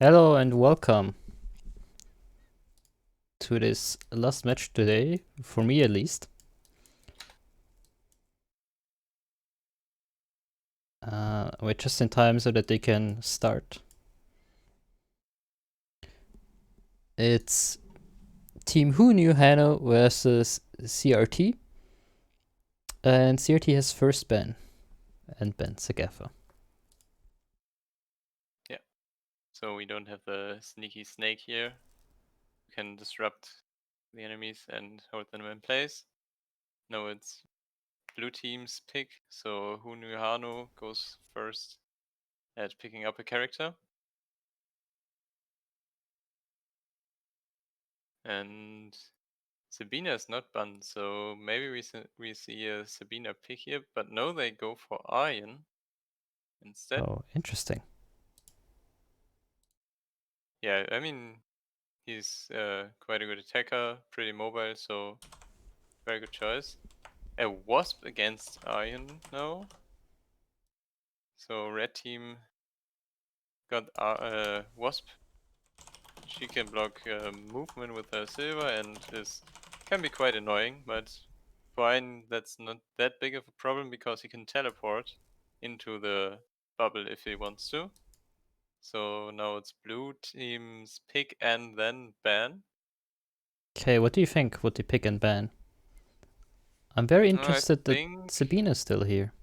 Hello and welcome to this last match today, for me at least. We're just in time so that they can start. It's Team Who Knew Hano versus CRT, and CRT has first Ben and Ben Sagafa. So we don't have the sneaky snake here. We can disrupt the enemies and hold them in place. No, it's blue team's pick, so Hunu Hano goes first at picking up a character. And Sabina is not banned, so maybe we see a Sabina pick here, but no, they go for Aryan instead. Oh, interesting. Yeah, I mean, he's quite a good attacker, pretty mobile, so very good choice. A Wasp against Aryan now. So red team got Wasp. She can block movement with her silver and can be quite annoying, but fine, that's not that big of a problem because he can teleport into the bubble if he wants to. So now it's blue team's pick and then ban. Okay, what do you think? Would they pick and ban? I'm very I interested that think, Sabina's still here.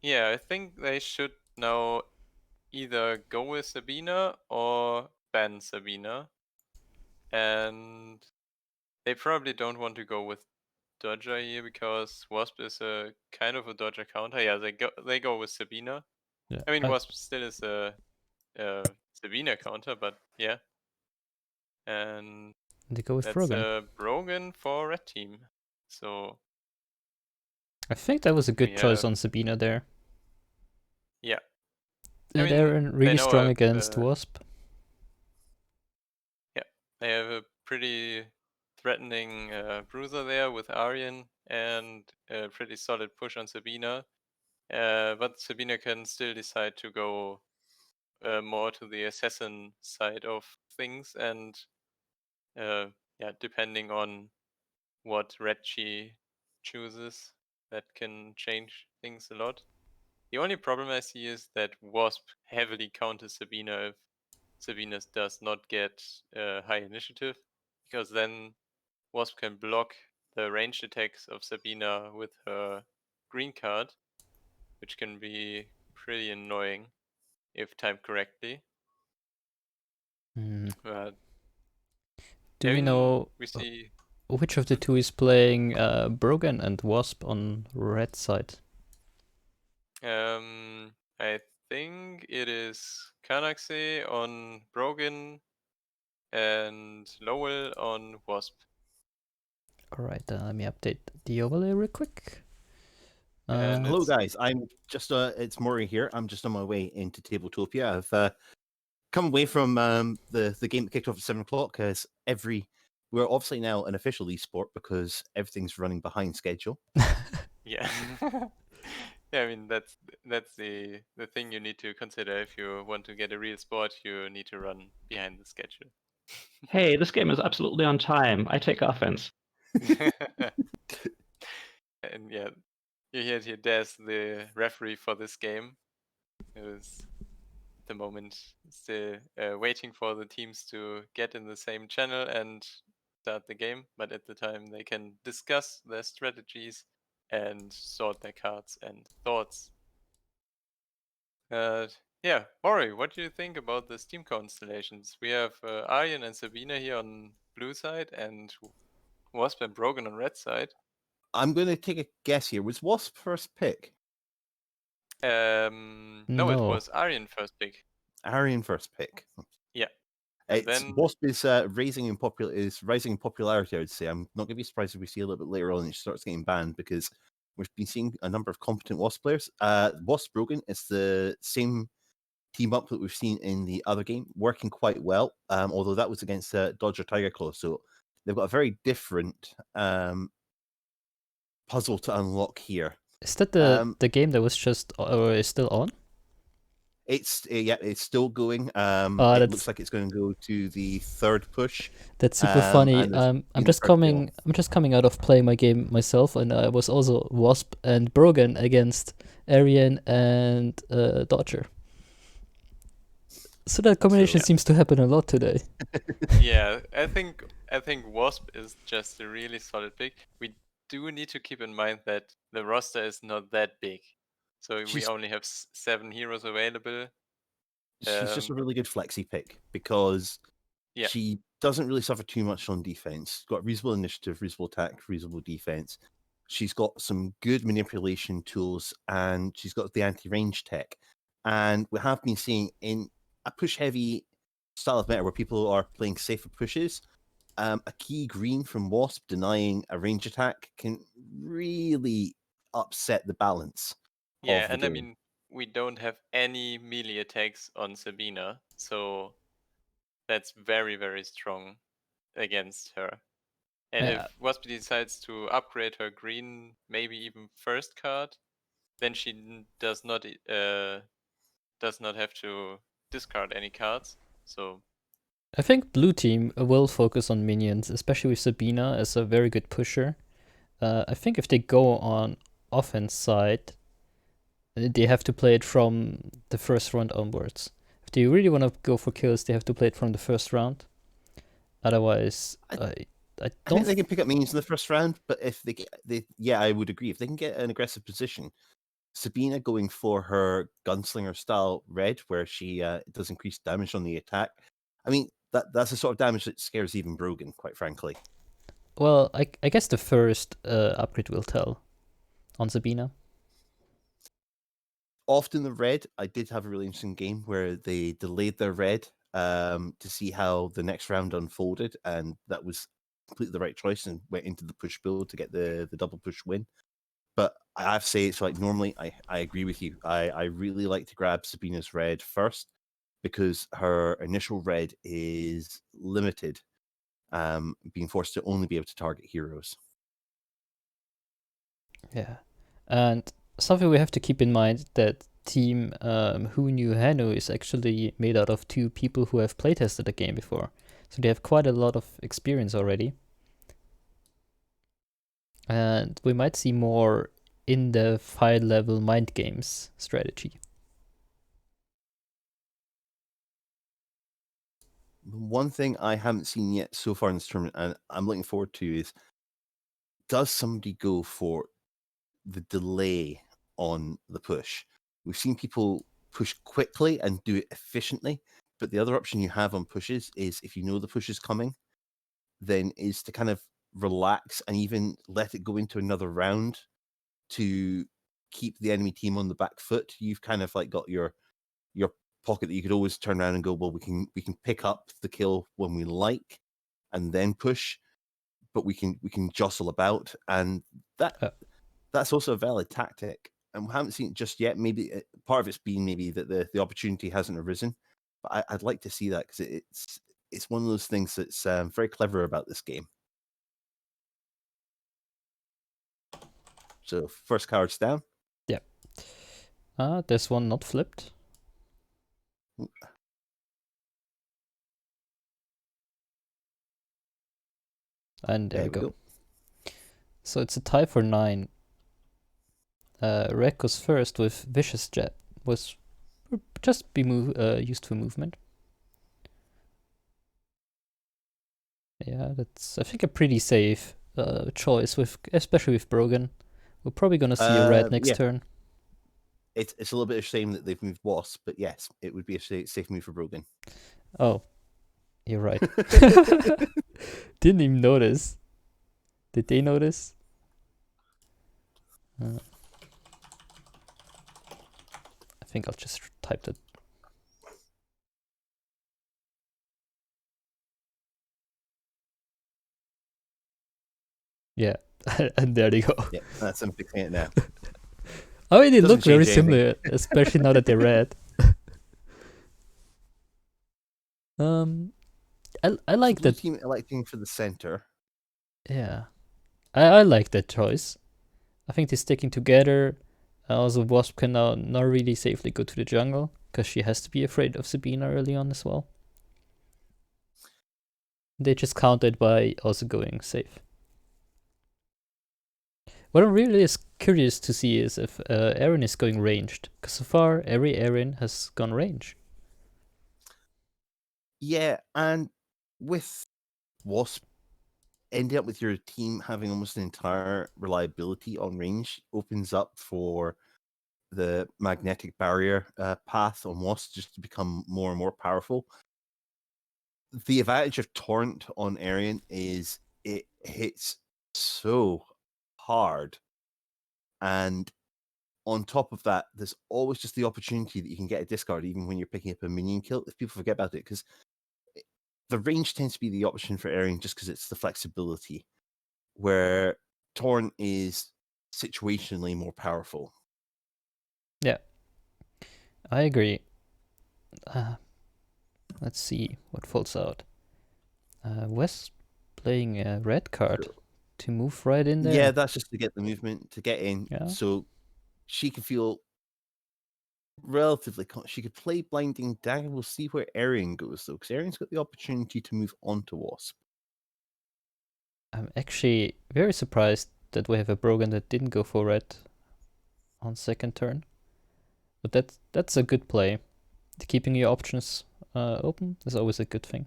yeah, I think they should now either go with Sabina or ban Sabina. And they probably don't want to go with Dodger here because Wasp is a kind of a Dodger counter. Yeah, they go with Sabina. Yeah, I mean, Wasp still is a Sabina counter, but yeah. And they go with that's Brogan. Brogan for red team. So I think that was a we good choice have, on Sabina there. yeah. I And mean, Aaron they really know strong against Wasp. yeah, they have a pretty threatening bruiser there with Aryan and a pretty solid push on Sabina. But Sabina can still decide to go more to the assassin side of things, and yeah, depending on what red she chooses, that can change things a lot. The only problem I see is that Wasp heavily counters Sabina if Sabina does not get high initiative, because then Wasp can block the ranged attacks of Sabina with her green card, which can be pretty annoying if timed correctly. But Do I we mean, know we see. which of the two is playing Brogan and Wasp on red side? I think it is Kanaxe on Brogan and Lowell on Wasp. Alright, let me update the overlay real quick. And Hello, it's guys. I'm just it's Maury here. I'm just on my way into Tabletopia. I've come away from the game that kicked off at 7 o'clock because we're obviously now an official esport because everything's running behind schedule. yeah. Yeah, I mean that's the thing you need to consider if you want to get a real sport. You need to run behind the schedule. Hey, this game is absolutely on time. I take offense. And yeah, you hear here. There's the referee for this game. It was at the moment still waiting for the teams to get in the same channel and start the game. But at the time, they can discuss their strategies and sort their cards and thoughts. Yeah, Maury, what do you think about the team constellations? We have Aryan and Sabina here on blue side and Wasp and Brogan on red side. I'm going to take a guess here. Was Wasp first pick? No, it No. was Aryan first pick. Aryan first pick. Yeah. Wasp is rising in popularity, I would say. I'm not going to be surprised if we see a little bit later on it starts getting banned because we've been seeing a number of competent Wasp players. Wasp Brogan is the same team up that we've seen in the other game, working quite well, although that was against Dodger Tiger Claw. So they've got a very different puzzle to unlock here. Is that the game that was just is still on? It's it's still going. Oh, It that's looks like it's going to go to the third push. that's super funny. And there's I'm been just a third kill. I'm just coming out of playing my game myself, and I was also Wasp and Brogan against Arian and Dodger. So that combination yeah. seems to happen a lot today. Yeah, I think Wasp is just a really solid pick. We do need to keep in mind that the roster is not that big, so we She's- only have 7 heroes available. She's just a Um, really good flexi pick because Yeah. she doesn't really suffer too much on defense. Got reasonable initiative, reasonable attack, reasonable defense. She's got some good manipulation tools, and she's got the anti-range tech. And we have been seeing in a push-heavy style of meta where people are playing safer pushes, a key green from Wasp denying a range attack can really upset the balance. Yeah, of the and I game. mean, we don't have any melee attacks on Sabina, so that's very, very strong against her. And Yeah. if Wasp decides to upgrade her green, maybe even first card, then she does not have to discard any cards. So I think blue team will focus on minions, especially with Sabina as a very good pusher. I think if they go on offense side, they have to play it from the first round onwards. If they really want to go for kills, they have to play it from the first round. Otherwise, I I think don't. they can pick up minions in the first round, but if yeah, I would agree. If they can get an aggressive position, Sabina going for her gunslinger style red, where she does increased damage on the attack. I mean, that's the sort of damage that scares even Brogan, quite frankly. Well, I guess the first upgrade will tell on Sabina. Often the red, I did have a really interesting game where they delayed their red to see how the next round unfolded, and that was completely the right choice and went into the push build to get the double push win. But I have to say, it's like normally I agree with you. I really like to grab Sabina's red first because her initial red is limited, being forced to only be able to target heroes. Yeah, and something we have to keep in mind that team Who Knew Hanu is actually made out of 2 people who have playtested the game before, so they have quite a lot of experience already. And we might see more in the high level mind games strategy. One thing I haven't seen yet so far in this tournament, and I'm looking forward to, is does somebody go for the delay on the push? We've seen people push quickly and do it efficiently, but the other option you have on pushes is if you know the push is coming, then is to kind of relax and even let it go into another round to keep the enemy team on the back foot. You've kind of like got your pocket that you could always turn around and go, well, we can pick up the kill when we like and then push, but we can jostle about, and that's also a valid tactic. And we haven't seen it just yet. Maybe part of it's been maybe that the opportunity hasn't arisen, but I'd like to see that because it's one of those things that's very clever about this game. So first card's down. Yeah. There's one not flipped. And there we go. So it's a tie for 9. Rek goes first with Vicious Jet. Was just be used for movement. Yeah, that's I think a pretty safe choice with especially with Brogan. We're probably gonna see a red next turn. It's a little bit of a shame that they've moved Wasp, but yes, it would be a safe move for Brogan. Oh, you're right. Didn't even notice. Did they notice? I think I'll just type that. Yeah, and there they go. Yeah, that's I'm fixing it now. I mean, they Doesn't look very change anything. similar, especially now that they're red. I like Blue that. team electing for the center. Yeah, I like that choice. I think they're sticking together. Also, Wasp can now not really safely go to the jungle. because she has to be afraid of Sabina early on as well. They just countered by also going safe. What I'm really is curious to see is if Aaron is going ranged, because so far every Aaron has gone range. Yeah, and with Wasp, ending up with your team having almost an entire reliability on range opens up for the magnetic barrier path on Wasp just to become more and more powerful. The advantage of Torrent on Arian is it hits so hard, and on top of that, there's always just the opportunity that you can get a discard even when you're picking up a minion kill if people forget about it, because the range tends to be the option for Arian just because it's the flexibility, where Torrent is situationally more powerful. Yeah, I agree. Let's see what falls out. West playing a red card to move right in there. Yeah, that's just to get the movement, to get in. Yeah. So she can feel relatively... She could play Blinding Dagger. We'll see where Arian goes, though, because Arian's got the opportunity to move on to Wasp. I'm actually very surprised that we have a Brogan that didn't go for red on second turn. But that's a good play. Keeping your options open is always a good thing.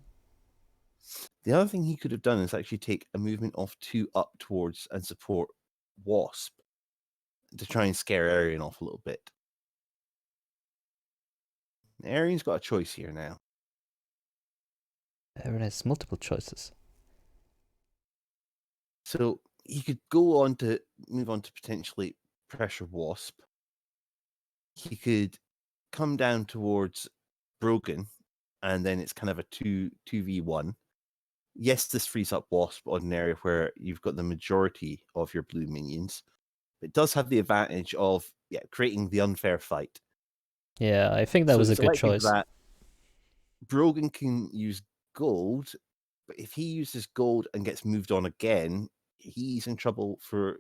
The other thing he could have done is actually take a movement off 2 up towards and support Wasp to try and scare Arian off a little bit. Arian's got a choice here now. Aaron has multiple choices. So he could go on to move on to potentially pressure Wasp. He could come down towards Brogan, and then it's kind of a 2v1. Yes, this frees up Wasp on an area where you've got the majority of your blue minions. It does have the advantage of creating the unfair fight. Yeah, I think that was a good choice. That Brogan can use gold, but if he uses gold and gets moved on again, he's in trouble for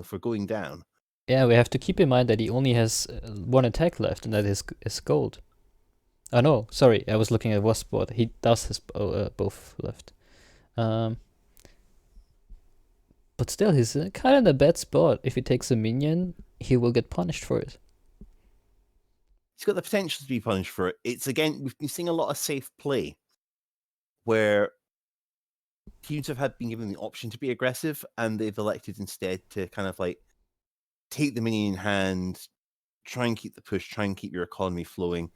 for going down. Yeah, we have to keep in mind that he only has one attack left, and that is gold. Oh no, sorry, I was looking at Wasp board. He does has both left. But still, he's kind of in a bad spot. If he takes a minion, he will get punished for it. He's got the potential to be punished for it. It's, again, we've been seeing a lot of safe play where teams have been given the option to be aggressive, and they've elected instead to kind of like take the minion in hand, try and keep the push, try and keep your economy flowing.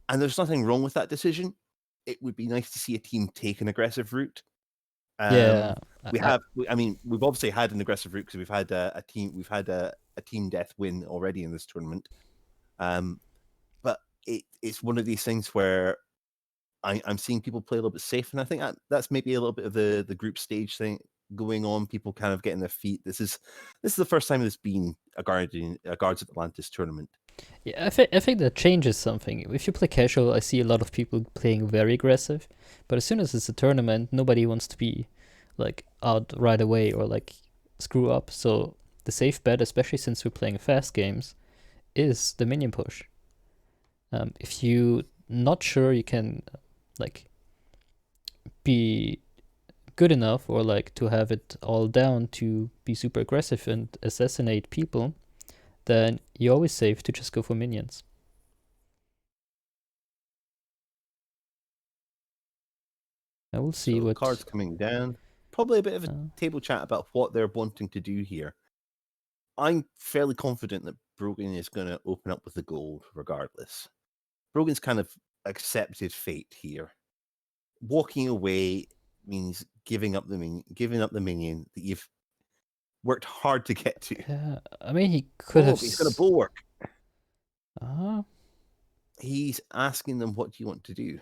And there's nothing wrong with that decision. It would be nice to see a team take an aggressive route. Yeah, we've obviously had an aggressive route because we've had a team death win already in this tournament. But it's one of these things where I'm seeing people play a little bit safe, and I think that's maybe a little bit of the group stage thing going on. People kind of getting their feet. This is the first time there's been a Guards of Atlantis tournament. Yeah, I think that changes something. If you play casual, I see a lot of people playing very aggressive, but as soon as it's a tournament, nobody wants to be like out right away or like screw up. So the safe bet, especially since we're playing fast games, is the minion push. If you not sure you can like be good enough or like to have it all down to be super aggressive and assassinate people, then you're always safe to just go for minions. I will see what cards coming down. Probably a bit of a table chat about what they're wanting to do here. I'm fairly confident that Brogan is going to open up with the gold regardless. Brogan's kind of accepted fate here. Walking away means giving up the minion that you've worked hard to get to. Yeah, I mean, he could have. He's got a bulwark. Uh-huh. He's asking them, what do you want to do?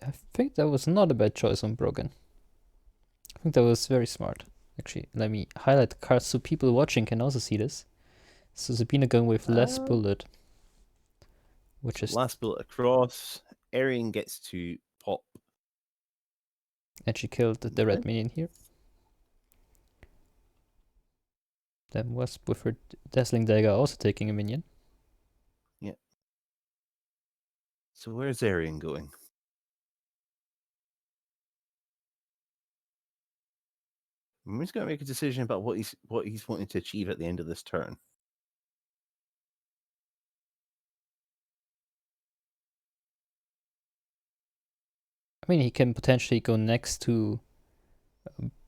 I think that was not a bad choice on Brogan. I think that was very smart. Actually, let me highlight the cards so people watching can also see this. So Sabina going with last bullet. Which is last bullet across. Arian gets to pop. And she killed the red minion here. Then Wasp with her Dazzling Dagger also taking a minion. So where's Arian going? He's going to make a decision about what he's wanting to achieve at the end of this turn. I mean, he can potentially go next to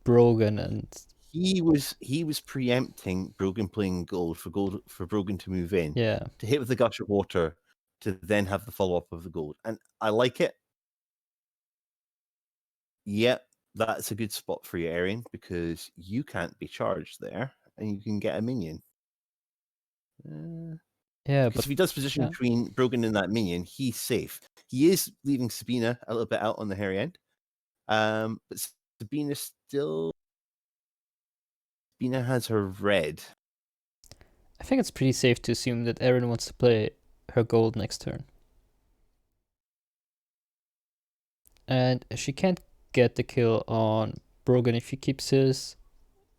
Brogan, and he was preempting Brogan playing gold for Brogan to move in, yeah, to hit with the gush of water, to then have the follow up of the gold, and I like it. Yep, that's a good spot for you, Arian, because you can't be charged there, and you can get a minion. yeah, Because but if he does position yeah. between Brogan and that minion, he's safe. He is leaving Sabina a little bit out on the hairy end. But Sabina has her red. I think it's pretty safe to assume that Erin wants to play her gold next turn. And she can't get the kill on Brogan if he keeps his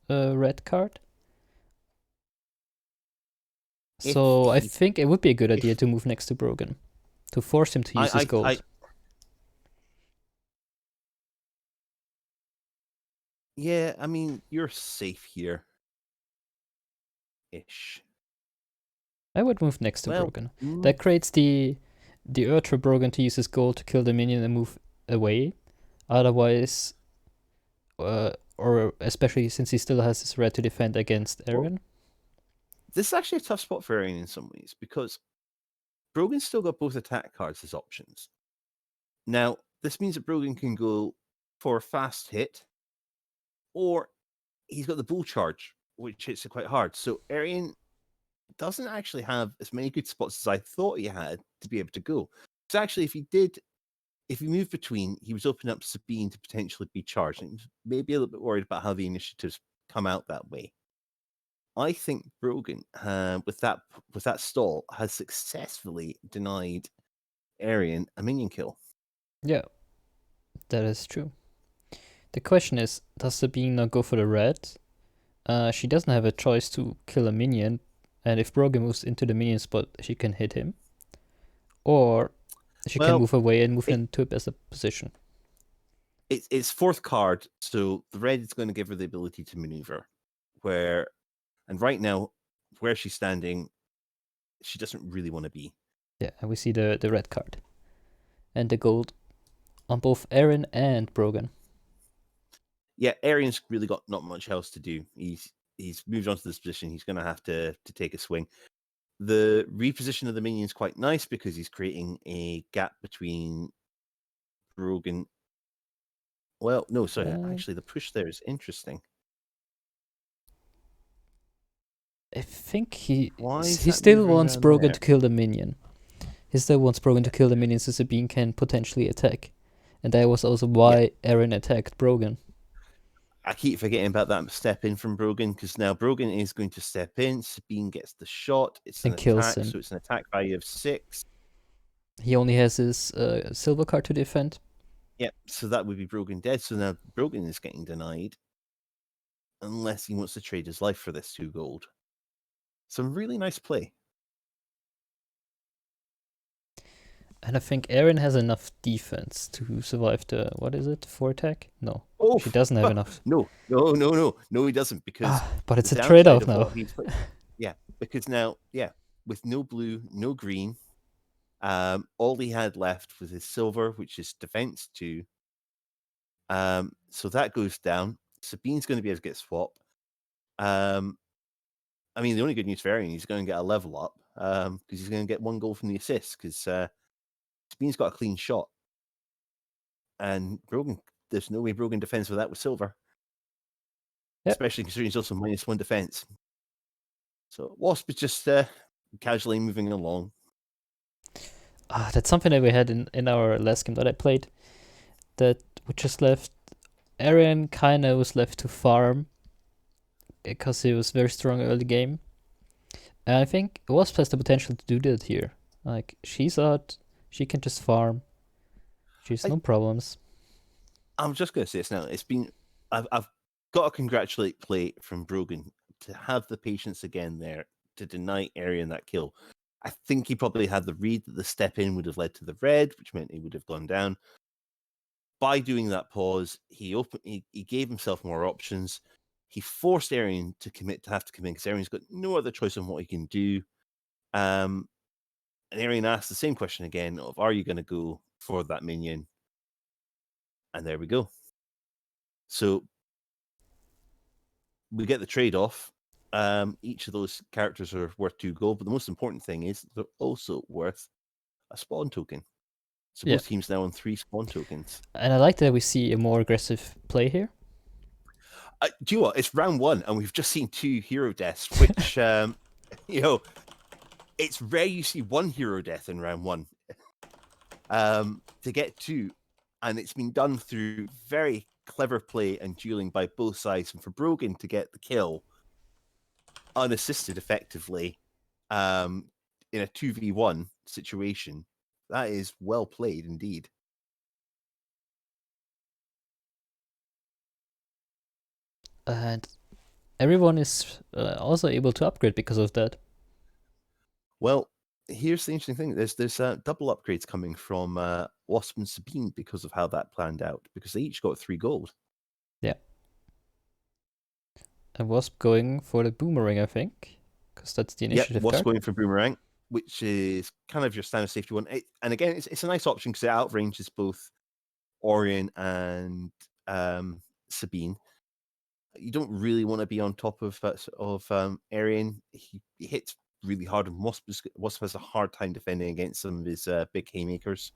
red card. So I think it would be a good idea to move next to Brogan, to force him to use his gold. Yeah, I mean, you're safe here. Ish. I would move next to Brogan. That creates the urge for Brogan to use his gold to kill the minion and move away. Otherwise, or especially since he still has his red to defend against Erin. This is actually a tough spot for Erin in some ways, because Brogan's still got both attack cards as options. Now, this means that Brogan can go for a fast hit, or he's got the bull charge, which hits it quite hard. So Erin doesn't actually have as many good spots as I thought he had to be able to go. So actually, if he moved between, he was opening up Sabine to potentially be charged. And he was maybe a little bit worried about how the initiatives come out that way. I think Brogan, with that stall, has successfully denied Arian a minion kill. Yeah, that is true. The question is, does Sabine not go for the red? She doesn't have a choice to kill a minion, and if Brogan moves into the minion spot, she can hit him. Or she can move away and move into a better position. It's fourth card, so the red is going to give her the ability to maneuver. And right now, where she's standing, she doesn't really want to be. Yeah, and we see the red card. And the gold on both Erin and Brogan. Yeah, Arian's really got not much else to do. He's moved on to this position. He's going to have to take a swing. The reposition of the minion is quite nice because he's creating a gap between Brogan. Well, no, sorry. Actually, the push there is interesting. I think he still wants Brogan to kill the minion. He still wants Brogan to kill the minion so Sabine can potentially attack. And that was also why Erin attacked Brogan. I keep forgetting about that step in from Brogan, because now Brogan is going to step in. Sabine gets the shot. It's an attack, so it's an attack value of 6. He only has his silver card to defend. Yep, so that would be Brogan dead. So now Brogan is getting denied, unless he wants to trade his life for this 2 gold. Some really nice play. And I think Erin has enough defense to survive the, what is it, 4 attack? No, she doesn't have enough. No, he doesn't, because... but it's a trade-off now. Yeah, because now, with no blue, no green, all he had left was his silver, which is defense 2. So that goes down. Sabine's going to be able to get swap. I mean, the only good news for Arian, he's going to get a level up, because he's going to get 1 goal from the assist, because Sabine's got a clean shot. And Brogan, there's no way Brogan defends with that with silver. Yep. Especially considering he's also -1 defense. So Wasp is just casually moving along. That's something that we had in our last game that I played. That we just left. Arian kind of was left to farm because he was very strong early game. And I think Wasp has the potential to do that here. Like, she's out, she can just farm. She's no problems. I'm just going to say this now. I've got to congratulate play from Brogan to have the patience again there to deny Arian that kill. I think he probably had the read that the step in would have led to the red, which meant he would have gone down. By doing that pause, he gave himself more options. He forced Arian to have to commit because Arian's got no other choice on what he can do. And Arian asked the same question again of, are you going to go for that minion? And there we go. So we get the trade-off. Each of those characters are worth 2 gold, but the most important thing is they're also worth a spawn token. So both teams now on 3 spawn tokens. And I like that we see a more aggressive play here. Do you know what? It's round 1, and we've just seen 2 hero deaths, which, you know, it's rare you see 1 hero death in round 1. To get 2, and it's been done through very clever play and dueling by both sides, and for Brogan to get the kill unassisted effectively in a 2v1 situation, that is well played indeed. And everyone is also able to upgrade because of that. Well, here's the interesting thing. There's double upgrades coming from Wasp and Sabine because of how that planned out, because they each got 3 gold. Yeah. And Wasp going for the boomerang, I think, because that's the initiative Wasp card. going for boomerang, which is kind of your standard safety one. And again, it's a nice option because it outranges both Orion and Sabine. You don't really want to be on top of Arian. He hits really hard, and Wasp has a hard time defending against some of his big haymakers.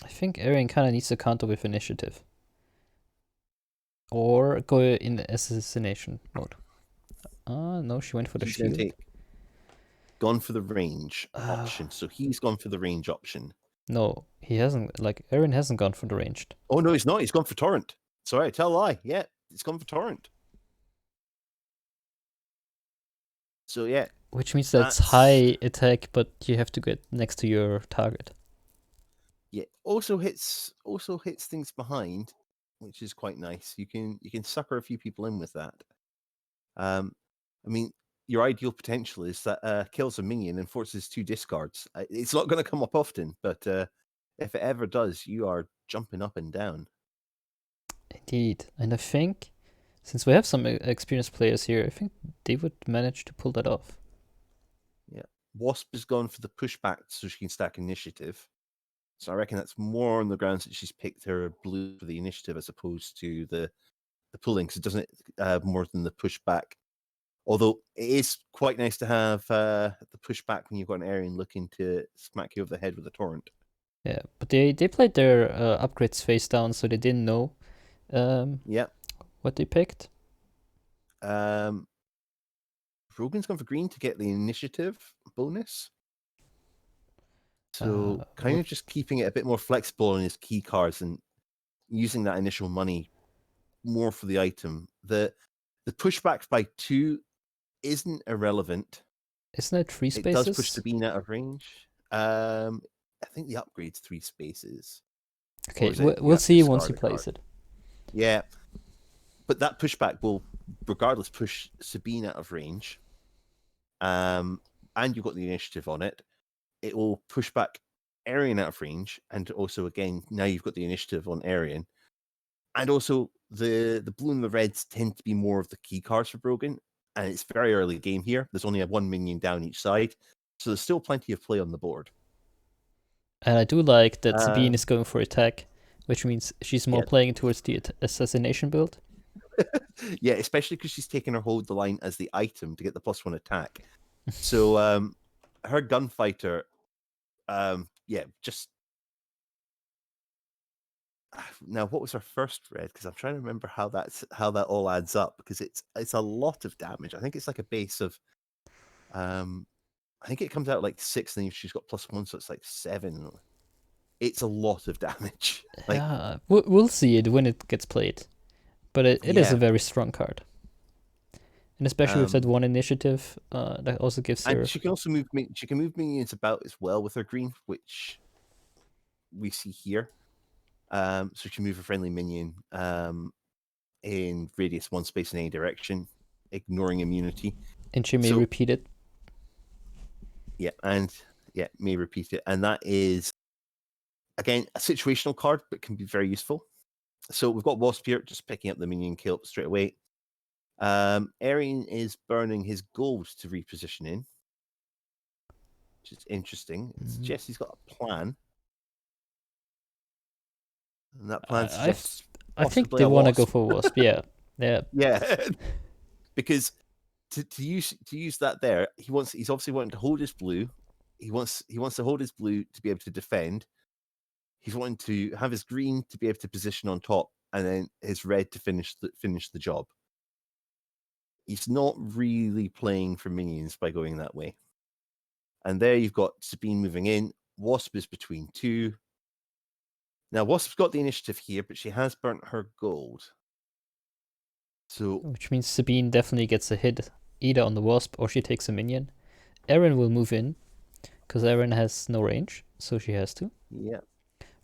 I think Arian kind of needs to counter with initiative. Or go in the assassination mode. No, she went for the shield. Gone for the range option. So he's gone for the range option. No, he hasn't. Like, Arian hasn't gone for the ranged. Oh, no, he's not. He's gone for Torrent. Sorry, I tell a lie. Yeah, he's gone for Torrent. So, yeah. Which means that's high attack, but you have to get next to your target. Yeah, also hits things behind, which is quite nice. You can sucker a few people in with that. I mean, your ideal potential is that kills a minion and forces 2 discards. It's not going to come up often, but if it ever does, you are jumping up and down. Indeed. And I think, since we have some experienced players here, I think they would manage to pull that off. Yeah. Wasp has gone for the pushback so she can stack initiative. So I reckon that's more on the grounds that she's picked her blue for the initiative as opposed to the pulling, because it doesn't more than the pushback. Although it is quite nice to have the pushback when you've got an Arian looking to smack you over the head with a torrent. Yeah, but they played their upgrades face down, so they didn't know what they picked. Brogan's gone for green to get the initiative bonus. So kind of just keeping it a bit more flexible in his key cards and using that initial money more for the item. The pushback by 2 isn't irrelevant. Isn't it 3 spaces? It does push Sabine out of range. I think the upgrade's 3 spaces. Okay, we'll see once he plays it. Yeah. But that pushback will, regardless, push Sabine out of range. And you've got the initiative on it. It will push back Arian out of range. And also, again, now you've got the initiative on Arian. And also, the blue and the reds tend to be more of the key cards for Brogan. And it's very early game here. There's only 1 minion down each side. So there's still plenty of play on the board. And I do like that Sabine is going for attack, which means she's more playing towards the assassination build. Yeah, especially because she's taking her hold the line as the item to get the +1 attack. So her gunfighter, just... Now, what was her first red? Because I'm trying to remember how that all adds up, because it's a lot of damage. I think it's like a base of... I think it comes out like 6, and then she's got +1, so it's like 7. It's a lot of damage. Yeah, we'll see it when it gets played. But it is a very strong card. And especially with that 1 initiative, that also gives her... And she can also move minions about as well with her green, which we see here. So she can move a friendly minion in radius 1 space in any direction. ignoring immunity. And she may So- repeat it. Yeah, and may repeat it. And that is, again, a situational card, but can be very useful. So we've got Wasp here, just picking up the minion kill straight away. Arian is burning his gold to reposition in, which is interesting. It suggests he's got a plan. And that plan suggests I think possibly they a want to go Wasp. for Wasp. Yeah. Yeah. Yeah, because to use that there, he's obviously wanting to hold his blue. He wants to hold his blue to be able to defend. He's wanting to have his green to be able to position on top, and then his red to finish the job. He's not really playing for minions by going that way. And there you've got Sabine moving in. Wasp is between two. Now Wasp's got the initiative here, but she has burnt her gold. So Which means Sabine definitely gets a hit either on the Wasp or she takes a minion. Erin will move in because Erin has no range, so she has to. yeah,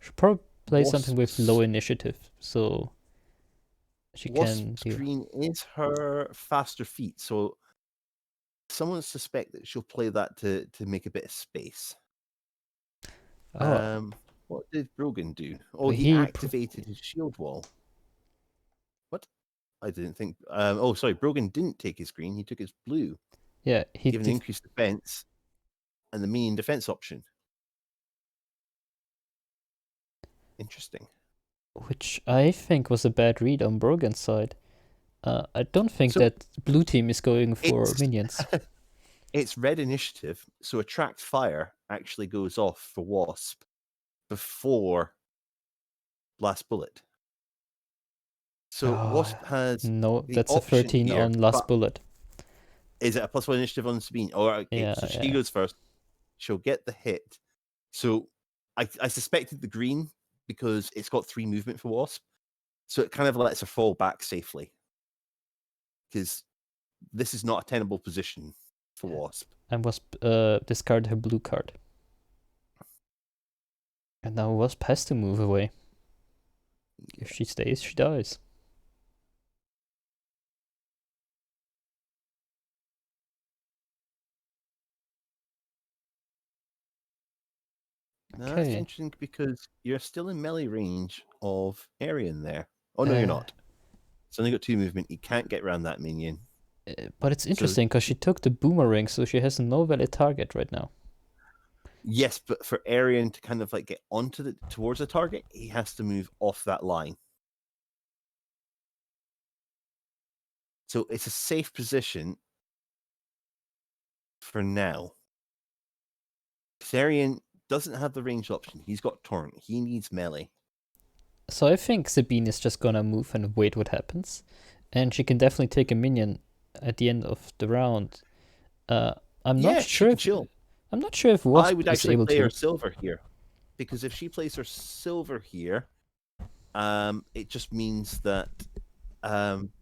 She'll probably play something with Wasp's- low initiative, so she can Wasp's deal. green is her faster feet. So someone suspect that she'll play that to make a bit of space. Oh, What did Brogan do? Oh, He he pr- activated his shield wall. What? I didn't think. Oh, sorry. Brogan didn't take his green. He took his blue, yeah, he given increased defense and the minion defense option. Interesting. which I think was a bad read on Brogan's side. I don't think So- that blue team is going for It's- minions. It's red initiative, so attract fire actually goes off for Wasp before last bullet. So Oh, Wasp has No, the that's a option 13 here, on last but- bullet. is it a +1 initiative on Sabine? Oh, okay, Yeah, so she yeah. goes first. She'll get the hit. So I suspected the green because it's got 3 movement for Wasp. So it kind of lets her fall back safely. Because this is not a tenable position for Wasp. And Wasp discarded her blue card. And now Wasp has to move away. If she stays, she dies. Now, that's Okay. interesting because you're still in melee range of Arian there. Oh, no, Uh, you're not. It's only got 2 movement. You can't get around that minion. But it's interesting because she took the boomerang, so she has no valid target right now. Yes, but for Arian to kind of like get towards the target, he has to move off that line. So it's a safe position for now. Arian doesn't have the range option. He's got Torrent. He needs melee. So I think Sabine is just gonna move and wait what happens. And she can definitely take a minion at the end of the round. I'm Yeah, not she sure can if chill. I'm not sure if Wasp I would is actually able play to. her silver here. Because if she plays her silver here, it just means that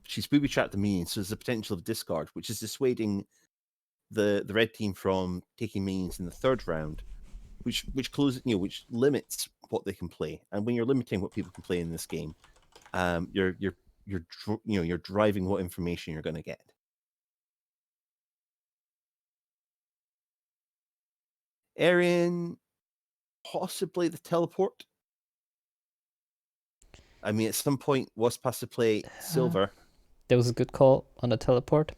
she's booby trapped the minions, so there's a potential of discard, which is dissuading the red team from taking minions in the 3rd round, which closes, which limits what they can play. And when you're limiting what people can play in this game, you're driving what information you're going to get. Arian, possibly the teleport. I mean, at some point, Wasp has to play silver. There was a good call on the teleport.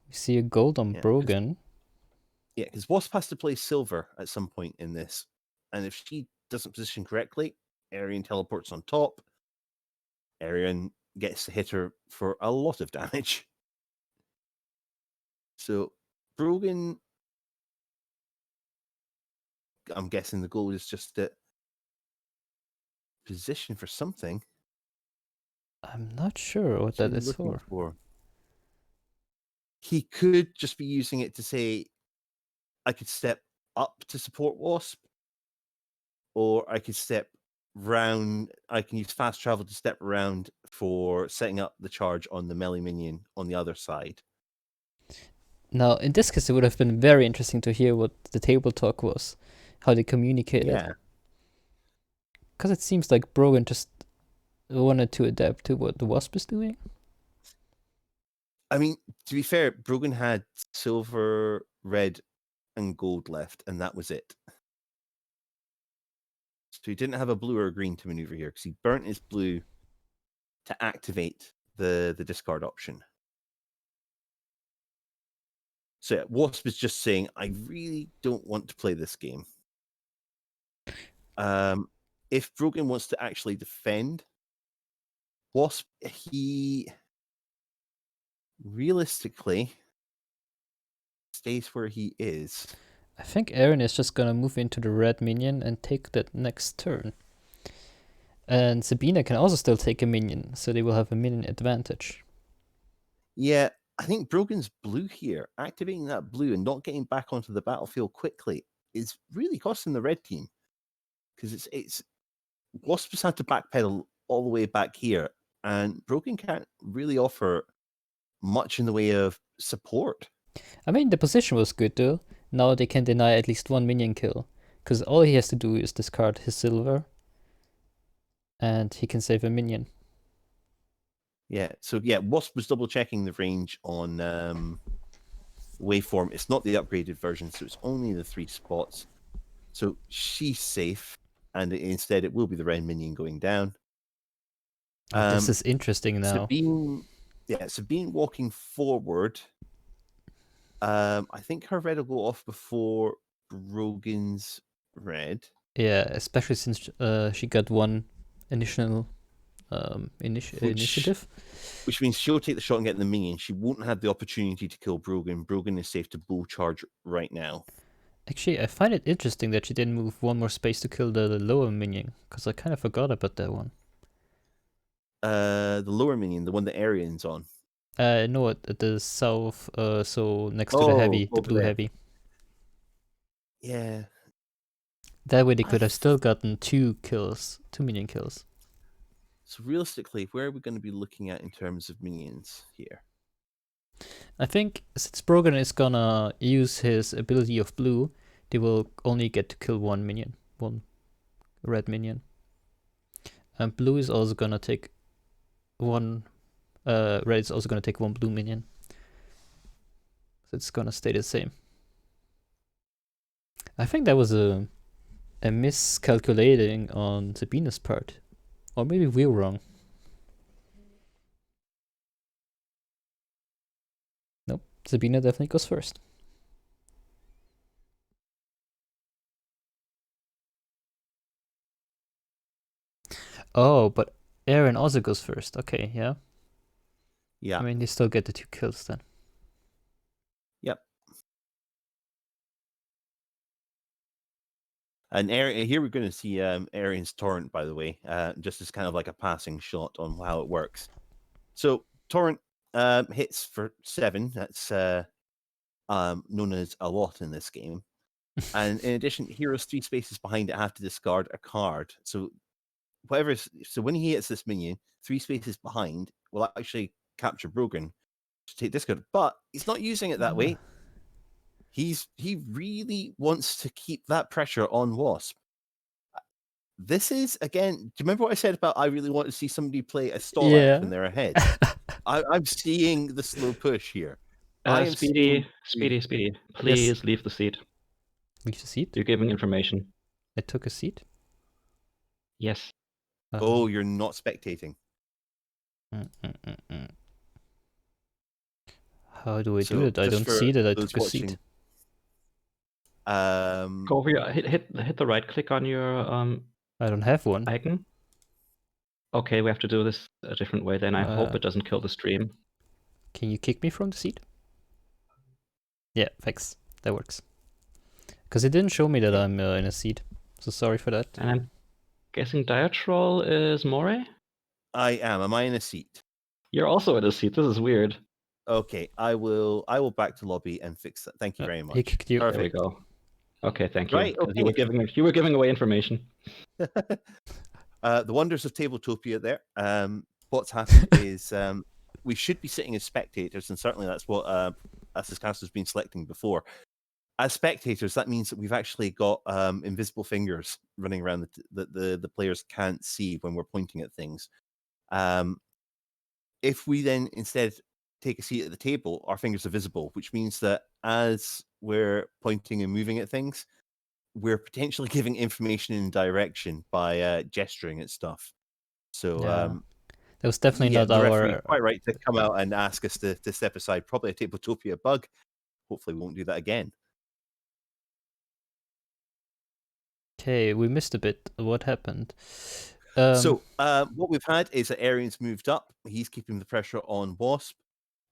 We see a gold on Yeah, 'cause- Brogan. Yeah, because Wasp has to play silver at some point in this. And if she doesn't position correctly, Arian teleports on top. Arian gets to hit her for a lot of damage. So, Brogan, I'm guessing the goal is just to position for something. I'm not sure what What's that he is looking for. He could just be using it to say, I could step up to support Wasp, or I could step round. I can use fast travel to step around for setting up the charge on the melee minion on the other side. Now, in this case, it would have been very interesting to hear what the table talk was, how they communicated. Yeah, Because it seems like Brogan just wanted to adapt to what the Wasp is doing. I mean, to be fair, Brogan had silver, red, and gold left, and that was it. So he didn't have a blue or a green to maneuver here because he burnt his blue to activate the discard option. So yeah, Wasp is just saying, I really don't want to play this game. If Brogan wants to actually defend, Wasp, he realistically stays where he is. I think Aaron is just gonna move into the red minion and take that next turn. And Sabina can also still take a minion, so they will have a minion advantage. Yeah, I think Brogan's blue here, activating that blue and not getting back onto the battlefield quickly, is really costing the red team. Because it's Wasp has had to backpedal all the way back here, and Brogan can't really offer much in the way of support. I mean, the position was good though. Now they can deny at least one minion kill, because all he has to do is discard his silver, and he can save a minion. Yeah, so yeah, Wasp was double checking the range on waveform. It's not the upgraded version, so it's only the 3 spots. So she's safe, and instead it will be the red minion going down. This is interesting now. Sabine walking forward. I think her red will go off before Brogan's red. Yeah, especially since she got one initial initiative. Which means she'll take the shot and get the minion. She won't have the opportunity to kill Brogan. Brogan is safe to bull charge right now. Actually, I find it interesting that she didn't move one more space to kill the lower minion, because I kind of forgot about that one. The lower minion, the one that Arian's on. No, at the south, so next to the heavy, the blue there. heavy. Yeah. That way they could have still gotten 2 minion kills. So realistically, where are we going to be looking at in terms of minions here? I think since Brogan is gonna use his ability of blue, they will only get to kill one minion, one red minion. And blue is also gonna take one, red is also gonna take one blue minion. So it's gonna stay the same. I think that was a miscalculating on Sabina's part. Or maybe we're wrong. Nope, Sabina definitely goes first. Oh, but Aaron also goes first. Okay, yeah. Yeah. I mean, they still get the 2 kills then. Yep. And here we're going to see Arian's Torrent, by the way, just as kind of like a passing shot on how it works. So Torrent hits for 7. That's known as a lot in this game. And in addition, heroes 3 spaces behind it have to discard a card. So when he hits this minion, 3 spaces behind will actually capture Brogan to take discard. But he's not using it that way. He really wants to keep that pressure on Wasp. This is, again, do you remember what I said about I really want to see somebody play a stall act when they're ahead? I'm seeing the slow push here. Speedy, please leave the seat. Leave the seat? You're giving information. I took a seat? Yes. Oh, you're not spectating. How do I do it? I don't see that I took a seat. Go over your hit the right click on your I don't have one icon. Okay, we have to do this a different way then. I hope it doesn't kill the stream. Can you kick me from the seat? Yeah, thanks. That works. Because it didn't show me that I'm in a seat. So sorry for that. And I'm guessing Diatrol is Moray? I am. Am I in a seat? You're also in a seat. This is weird. Okay, I will back to lobby and fix that. Thank you very much. He kicked you. Perfect. There we go. Okay, thank you. Right, okay. You were giving away information. The wonders of Tabletopia there. What's happened is we should be sitting as spectators, and certainly that's what Assascast has been selecting before. As spectators, that means that we've actually got invisible fingers running around that the players can't see when we're pointing at things. If we then instead take a seat at the table, our fingers are visible, which means that as we're pointing and moving at things, we're potentially giving information in direction by gesturing at stuff. So that was definitely yeah, not the referee our. quite right to come out and ask us to step aside. Probably a Tabletopia bug. Hopefully, we won't do that again. Okay, we missed a bit. What happened? So what we've had is that Arian's moved up. He's keeping the pressure on Wasp.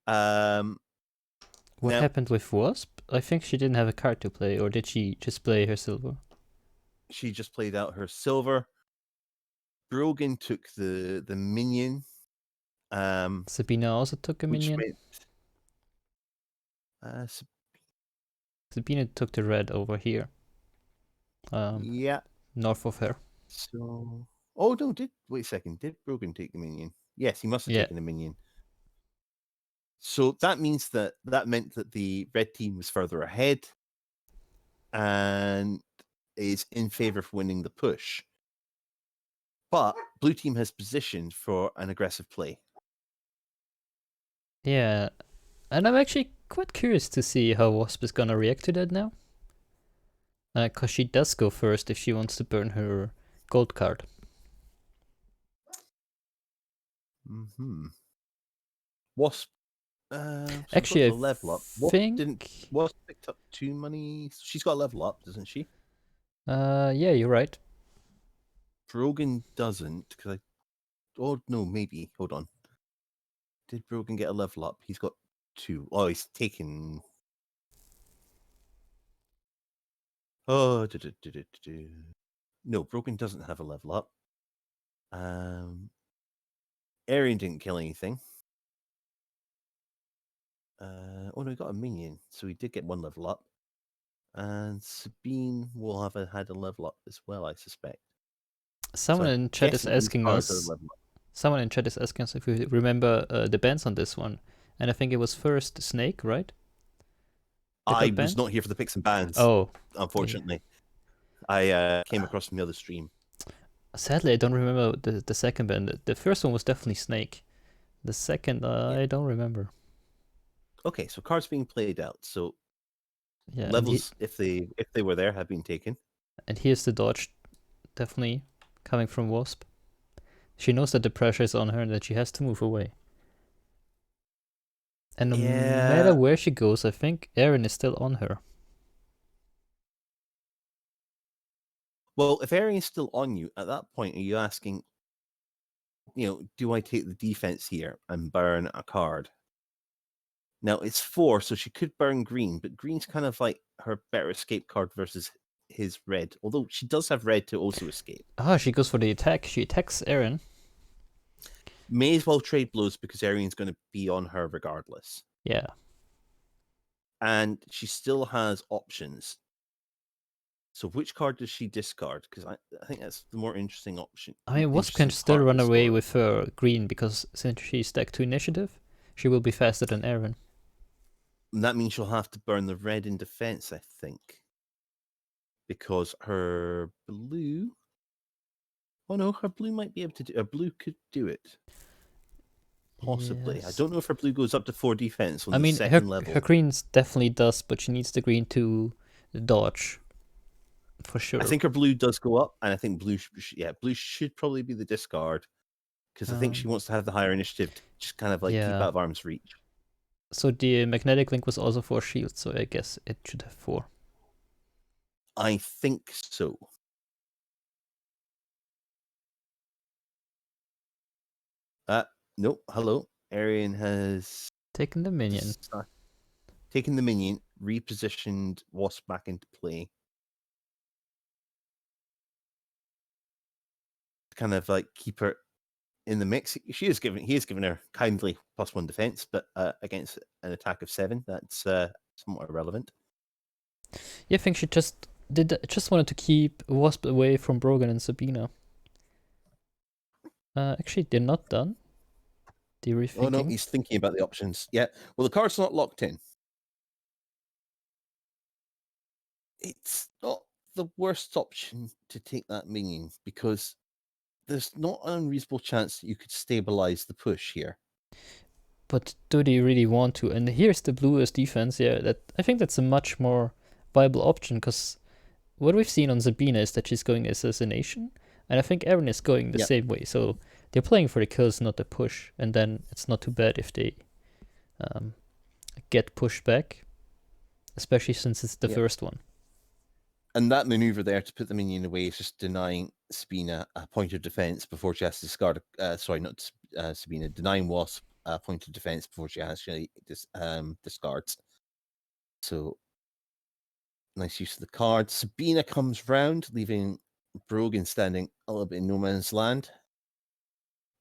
What now- happened with Wasp? I think she didn't have a card to play, or did she just play her silver? She just played out her silver. Brogan took the minion. Sabina also took a Which minion. meant, Sabina took the red over here. yeah. North of her. So, oh no, wait a second. Did Brogan take the minion? Yes, he must have Yeah. taken the minion. So that means that meant that the red team was further ahead and is in favor of winning the push. But blue team has positioned for an aggressive play. Yeah, and I'm actually quite curious to see how Wasp is gonna react to that now. Because she does go first if she wants to burn her gold card. Mm-hmm. Wasp. So Actually, got the level up. Wasp picked up 2 money. She's got a level up, doesn't she? Yeah, you're right. Brogan doesn't, because oh no, maybe. Hold on. Did Brogan get a level up? He's got 2. Oh, he's taken. Oh, no, Brogan doesn't have a level up. Arian didn't kill anything. Oh no, he got a minion, so he did get 1 level up. And Sabine will have had a level up as well, I suspect. Someone in chat is asking us. Someone in chat is asking us if we remember the bans on this one, and I think it was first Snake, right? I was not here for the picks and bans. Oh, unfortunately, I came across from the other stream. Sadly, I don't remember the second ban. The first one was definitely Snake. The second, I don't remember. Okay, so cards being played out. So yeah, levels, if they were there, have been taken. And here's the dodge, definitely coming from Wasp. She knows that the pressure is on her and that she has to move away. And no matter where she goes, I think Aaron is still on her. Well, if Aaron is still on you, at that point, are you asking, do I take the defense here and burn a card? Now, it's 4, so she could burn green, but green's kind of like her better escape card versus his red. Although she does have red to also escape. Ah, she goes for the attack. She attacks Aaron. May as well trade blows because Arian's going to be on her regardless. Yeah. And she still has options. So which card does she discard? Because I think that's the more interesting option. I mean, Wasp can still run away with her green because since she's stacked to initiative, she will be faster than Aaron. And that means she'll have to burn the red in defense, I think. Because her blue... Oh no, her blue might be able to do... Her blue could do it. Possibly. Yes. I don't know if her blue goes up to 4 defense on the second level. Her green definitely does, but she needs the green to dodge. For sure. I think her blue does go up, and I think blue should probably be the discard. Because I think she wants to have the higher initiative to just kind of like keep out of arm's reach. So the magnetic link was also 4 shields, so I guess it should have 4. I think so. Nope. Hello. Arian has taken the minion. Taken the minion, repositioned Wasp back into play. Kind of like keep her in the mix. He is given her kindly +1 defense, but against an attack of 7, that's somewhat irrelevant. Yeah, I think she just wanted to keep Wasp away from Brogan and Sabina. Actually, they're not done. They're rethinking. Oh no, he's thinking about the options. Yeah, well, the card's not locked in. It's not the worst option to take that minion because there's not an unreasonable chance that you could stabilize the push here. But do they really want to? And here's the bluest defense. Yeah, I think that's a much more viable option, because what we've seen on Sabina is that she's going assassination, and I think Eren is going the Yep. same way. So they're playing for the kills, not the push, and then it's not too bad if they get pushed back, especially since it's the Yep. first one. And that maneuver there to put the minion away is just denying Sabina a point of defense before she has to discard. Sabina, denying Wasp a point of defense before she actually discards. So nice use of the card. Sabina comes round, leaving Brogan standing a little bit in no man's land.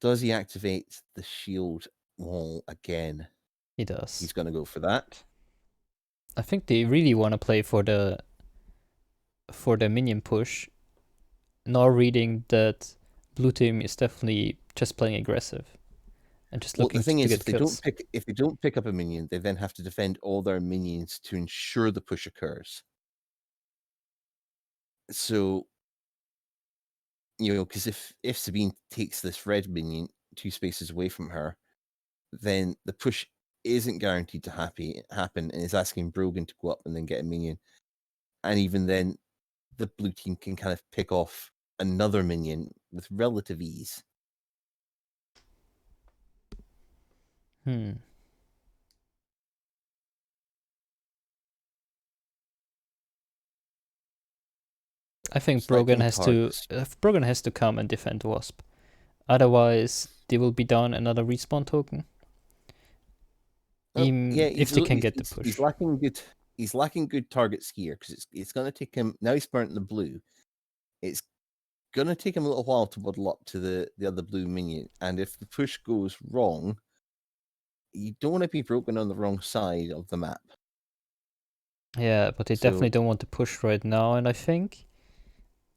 Does he activate the shield wall again? He does. He's going to go for that. I think they really want to play for the minion push. Now reading that blue team is definitely just playing aggressive and just looking the thing to is, get kills. if they don't pick up a minion, they then have to defend all their minions to ensure the push occurs. So, because if Sabine takes this red minion 2 spaces away from her, then the push isn't guaranteed to happen, and is asking Brogan to go up and then get a minion. And even then, the blue team can kind of pick off another minion with relative ease. I think Brogan has to come and defend Wasp. Otherwise, they will be down another respawn token. If they can get the push. He's lacking good targets here, because it's going to take him. Now he's burnt the blue. It's going to take him a little while to waddle up to the other blue minion, and if the push goes wrong, you don't want to be Broken on the wrong side of the map. Yeah, but they definitely don't want to push right now, and I think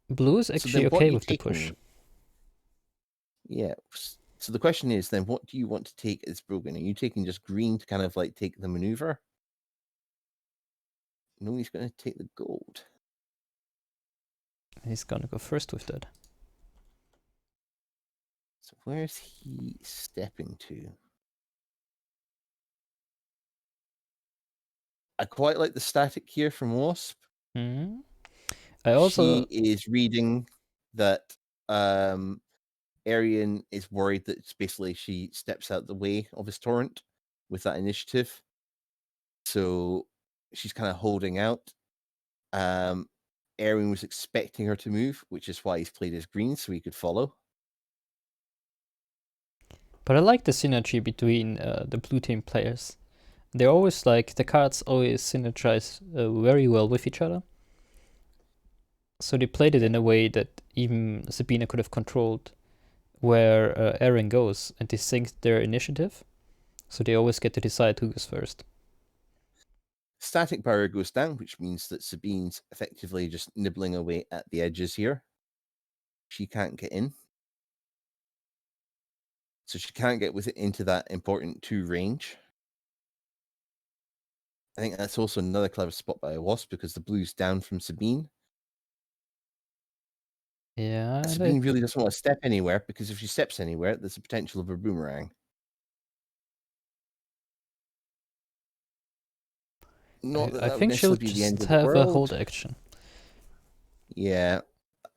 blue is actually okay with the push. Yeah. So the question is then, what do you want to take as Brogan? Are you taking just green to kind of like take the maneuver? No, he's going to take the gold. He's going to go first with that. So where's he stepping to? I quite like the static here from Wasp. Mm-hmm. She is reading that Arian is worried that basically she steps out the way of his torrent with that initiative. So she's kind of holding out. Arian was expecting her to move, which is why he's played as green, so he could follow. But I like the synergy between the blue team players. They're always the cards always synergize very well with each other. So they played it in a way that even Sabina could have controlled where Eren goes, and they sync their initiative. So they always get to decide who goes first. Static barrier goes down, which means that Sabine's effectively just nibbling away at the edges here. She can't get in. So she can't get into that important 2 range. I think that's also another clever spot by Wasp, because the blue's down from Sabine. Yeah. Sabine really doesn't want to step anywhere, because if she steps anywhere, there's a potential of a boomerang. I think she'll just have a hold action. Yeah.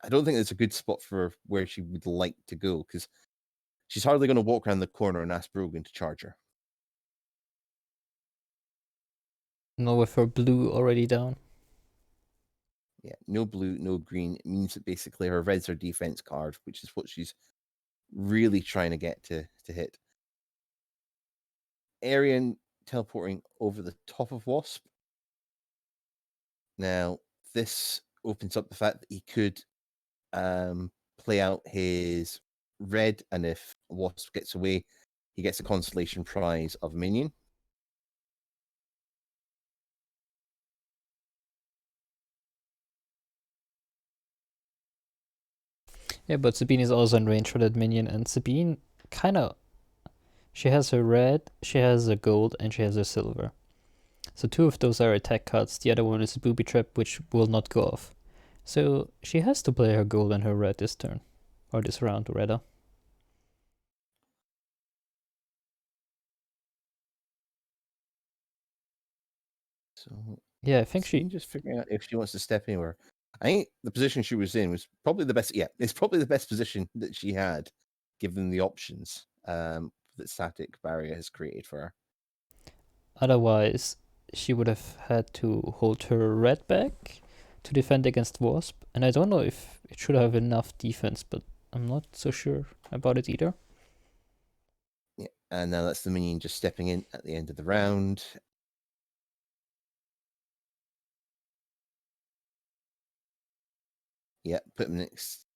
I don't think it's a good spot for where she would like to go, because she's hardly going to walk around the corner and ask Brogan to charge her. No, with her blue already down. Yeah, no blue, no green. It means that basically her red's her defense card, which is what she's really trying to get to hit. Arian teleporting over the top of Wasp. Now, this opens up the fact that he could play out his red, and if Wasp gets away, he gets a consolation prize of a minion. Yeah, but Sabine is also in range for that minion, and Sabine she has her red, she has a gold, and she has a silver. So 2 of those are attack cards, the other one is a booby trap, which will not go off. So she has to play her gold and her red this turn. Or this round, rather. So Yeah, I think Sabine just figuring out if she wants to step anywhere. I think the position she was in was probably the best. Yeah, it's probably the best position that she had, given the options that static barrier has created for her. otherwise she would have had to hold her red back to defend against Wasp, and I don't know if it should have enough defense, but I'm not so sure about it either. Yeah, and now that's the minion just stepping in at the end of the round. Yeah, put him next.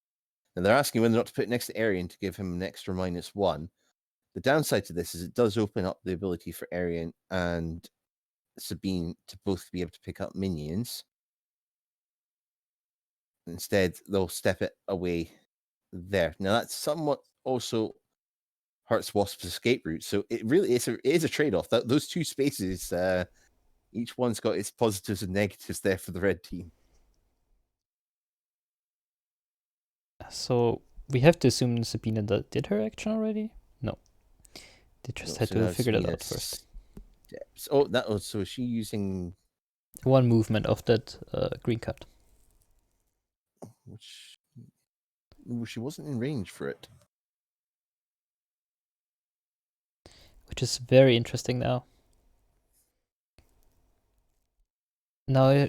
And they're asking whether or not to put it next to Arian to give him an extra -1. The downside to this is it does open up the ability for Arian and Sabine to both be able to pick up minions. Instead, they'll step it away there. Now, that's somewhat also hurts Wasp's escape route. So it really is a trade-off. Those two spaces, each one's got its positives and negatives there for the red team. So we have to assume Sabina did her action already? No. They just had to figure that out first. So is she using one movement of that green card? Which she wasn't in range for it. Which is very interesting now. Now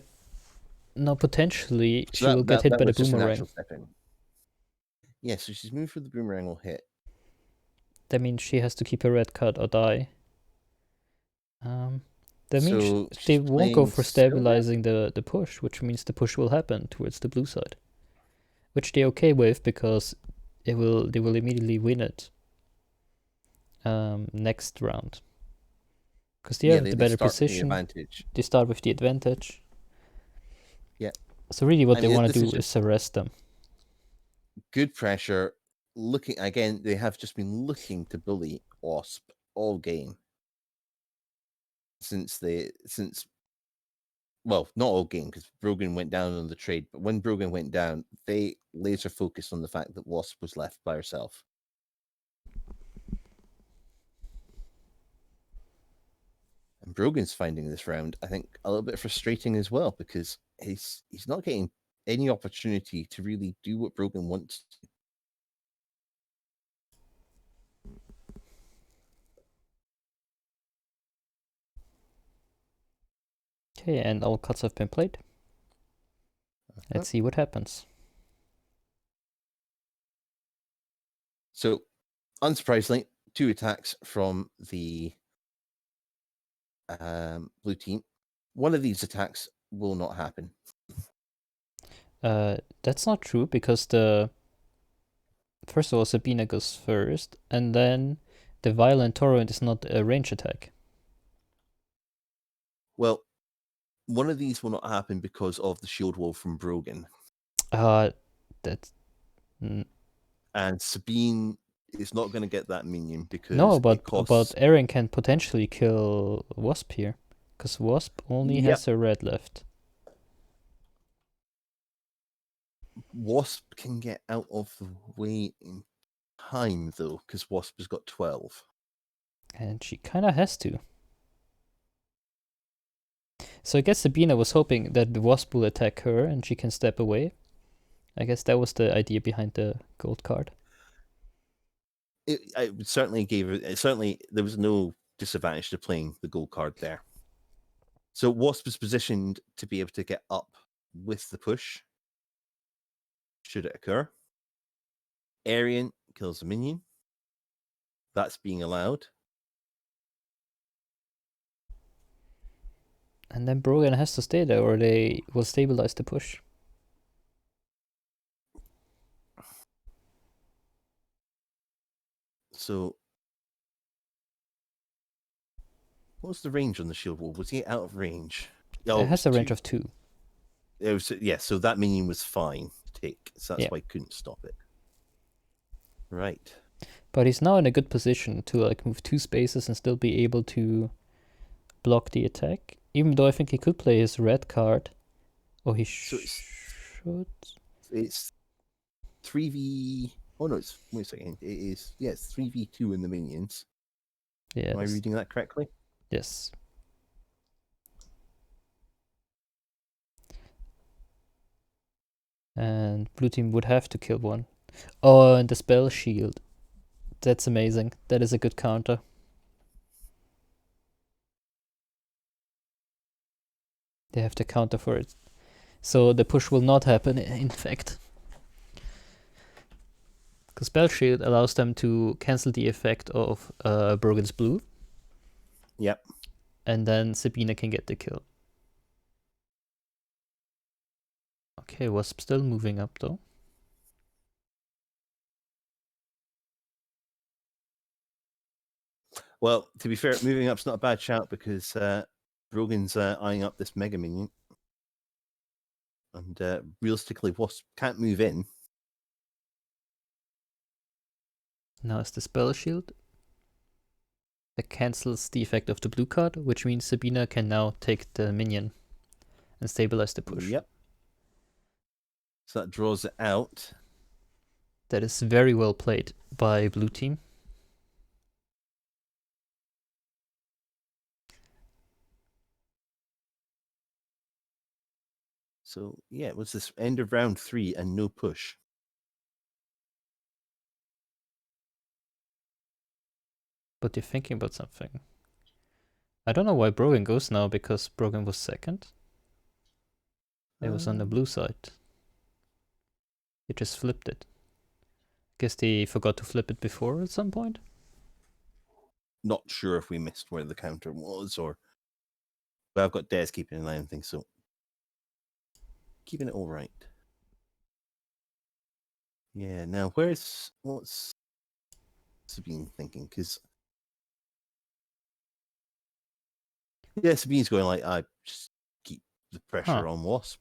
potentially she will get hit by the boomerang. Yeah, so she's moved for the boomerang will hit. That means she has to keep her red card or die. That means they won't go for stabilizing the push, which means the push will happen towards the blue side. Which they're okay with because they will immediately win it next round. Because they have the better position. They start with the advantage. Yeah. So really what they want to do is arrest them. Good pressure. Looking again, they have just been looking to bully Wasp all game. Well, not all game, because Brogan went down on the trade, but when Brogan went down, they laser focused on the fact that Wasp was left by herself. And Brogan's finding this round, I think, a little bit frustrating as well, because he's not getting any opportunity to really do what Brogan wants to. Okay, and all cuts have been played. Let's see what happens. So, unsurprisingly, 2 attacks from the blue team. One of these attacks will not happen. That's not true, because first of all, Sabina goes first, and then the Violent Torrent is not a range attack. Well, one of these will not happen because of the shield wall from Brogan. That's... And Sabine is not going to get that minion because but Aaron can potentially kill Wasp here, because Wasp only has a red left. Wasp can get out of the way in time, though, because Wasp has got 12. And she kind of has to. So I guess Sabina was hoping that the Wasp will attack her and she can step away. I guess that was the idea behind the gold card. It certainly there was no disadvantage to playing the gold card there. So Wasp is positioned to be able to get up with the push, should it occur. Arian kills a minion. That's being allowed. And then Brogan has to stay there, or they will stabilize the push. So, what was the range on the shield wall? Was he out of range? It has a range of 2. It was, so that minion was fine to take. So that's why I couldn't stop it. Right. But he's now in a good position to move 2 spaces and still be able to block the attack. Even though I think he could play his red card. Or he should. It's 3v... Oh no, wait a second. It's 3v2 in the minions. Yes. Am I reading that correctly? Yes. And blue team would have to kill one. Oh, and the spell shield. That's amazing. That is a good counter. They have to counter for it. So the push will not happen, in fact. Because spell shield allows them to cancel the effect of Brogan's blue. Yep. And then Sabina can get the kill. Okay, Wasp still moving up though. Well, to be fair, moving up's not a bad shout because Brogan's eyeing up this Mega Minion. And realistically, Wasp can't move in. Now it's the spell shield. That cancels the effect of the blue card, which means Sabina can now take the minion and stabilize the push. Yep. So that draws it out. That is very well played by blue team. So yeah, it was this end of round 3 and no push. But you're thinking about something. I don't know why Brogan goes now, because Brogan was second. It was on the blue side. He just flipped it. Guess they forgot to flip it before at some point. Not sure if we missed where the counter was or... But I've got Des keeping an eye on things, so... Keeping it all right. Yeah, now what's Sabine thinking? Because... Yeah, Sabine's going like, I just keep the pressure on Wasp.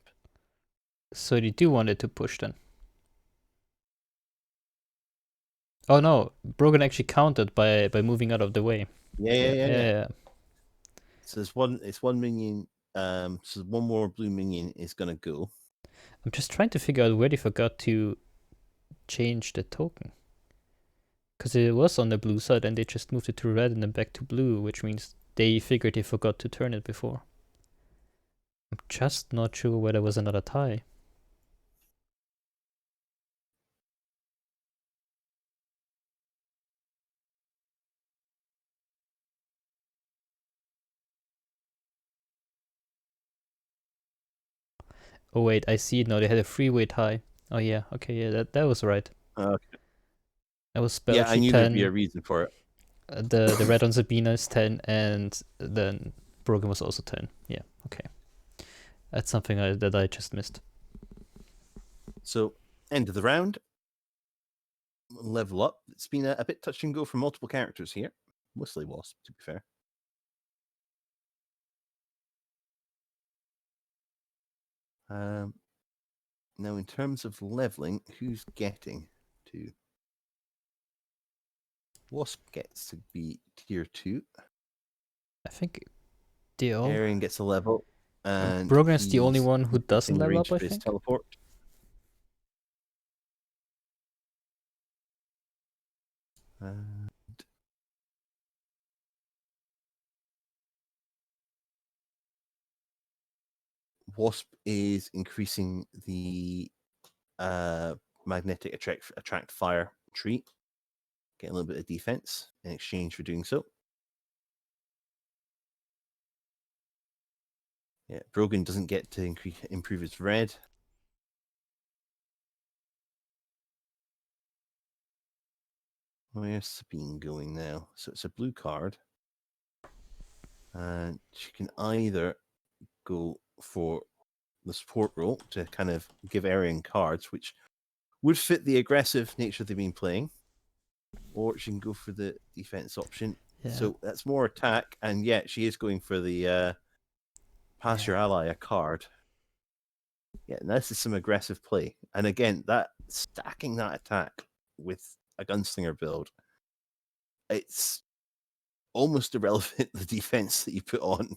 So they do want it to push then. Oh no, Brogan actually countered by moving out of the way. Yeah. So it's one minion, so one more blue minion is gonna go. I'm just trying to figure out where they forgot to change the token. Because it was on the blue side and they just moved it to red and then back to blue, which means they figured they forgot to turn it before. I'm just not sure where there was another tie. Oh wait, I see it now. They had a freeway tie. Oh yeah, okay, yeah, that was right. Okay. That was spell Yeah, I sheet knew 10. there'd be a reason for it. The red on Sabina is 10, and then Brogan was also 10. Yeah, okay. That's something that I just missed. So, end of the round. Level up. It's been a bit touch and go for multiple characters here. Mostly Wasp, to be fair. Now, in terms of leveling, who's getting to? Wasp gets to be tier 2. I think they all... Arian gets a level. And Brogan is the only one who doesn't level up, I his think. teleport. And Wasp is increasing the magnetic attract fire tree. Getting a little bit of defense in exchange for doing so. Yeah, Brogan doesn't get to improve his red. Where's Sabine going now? So it's a blue card. And she can either go for the support role to kind of give Arian cards, which would fit the aggressive nature they've been playing. Or she can go for the defense option. Yeah. So that's more attack. And yet she is going for the pass your ally a card. Yeah, and this is some aggressive play. And again, that stacking that attack with a gunslinger build, it's almost irrelevant the defense that you put on.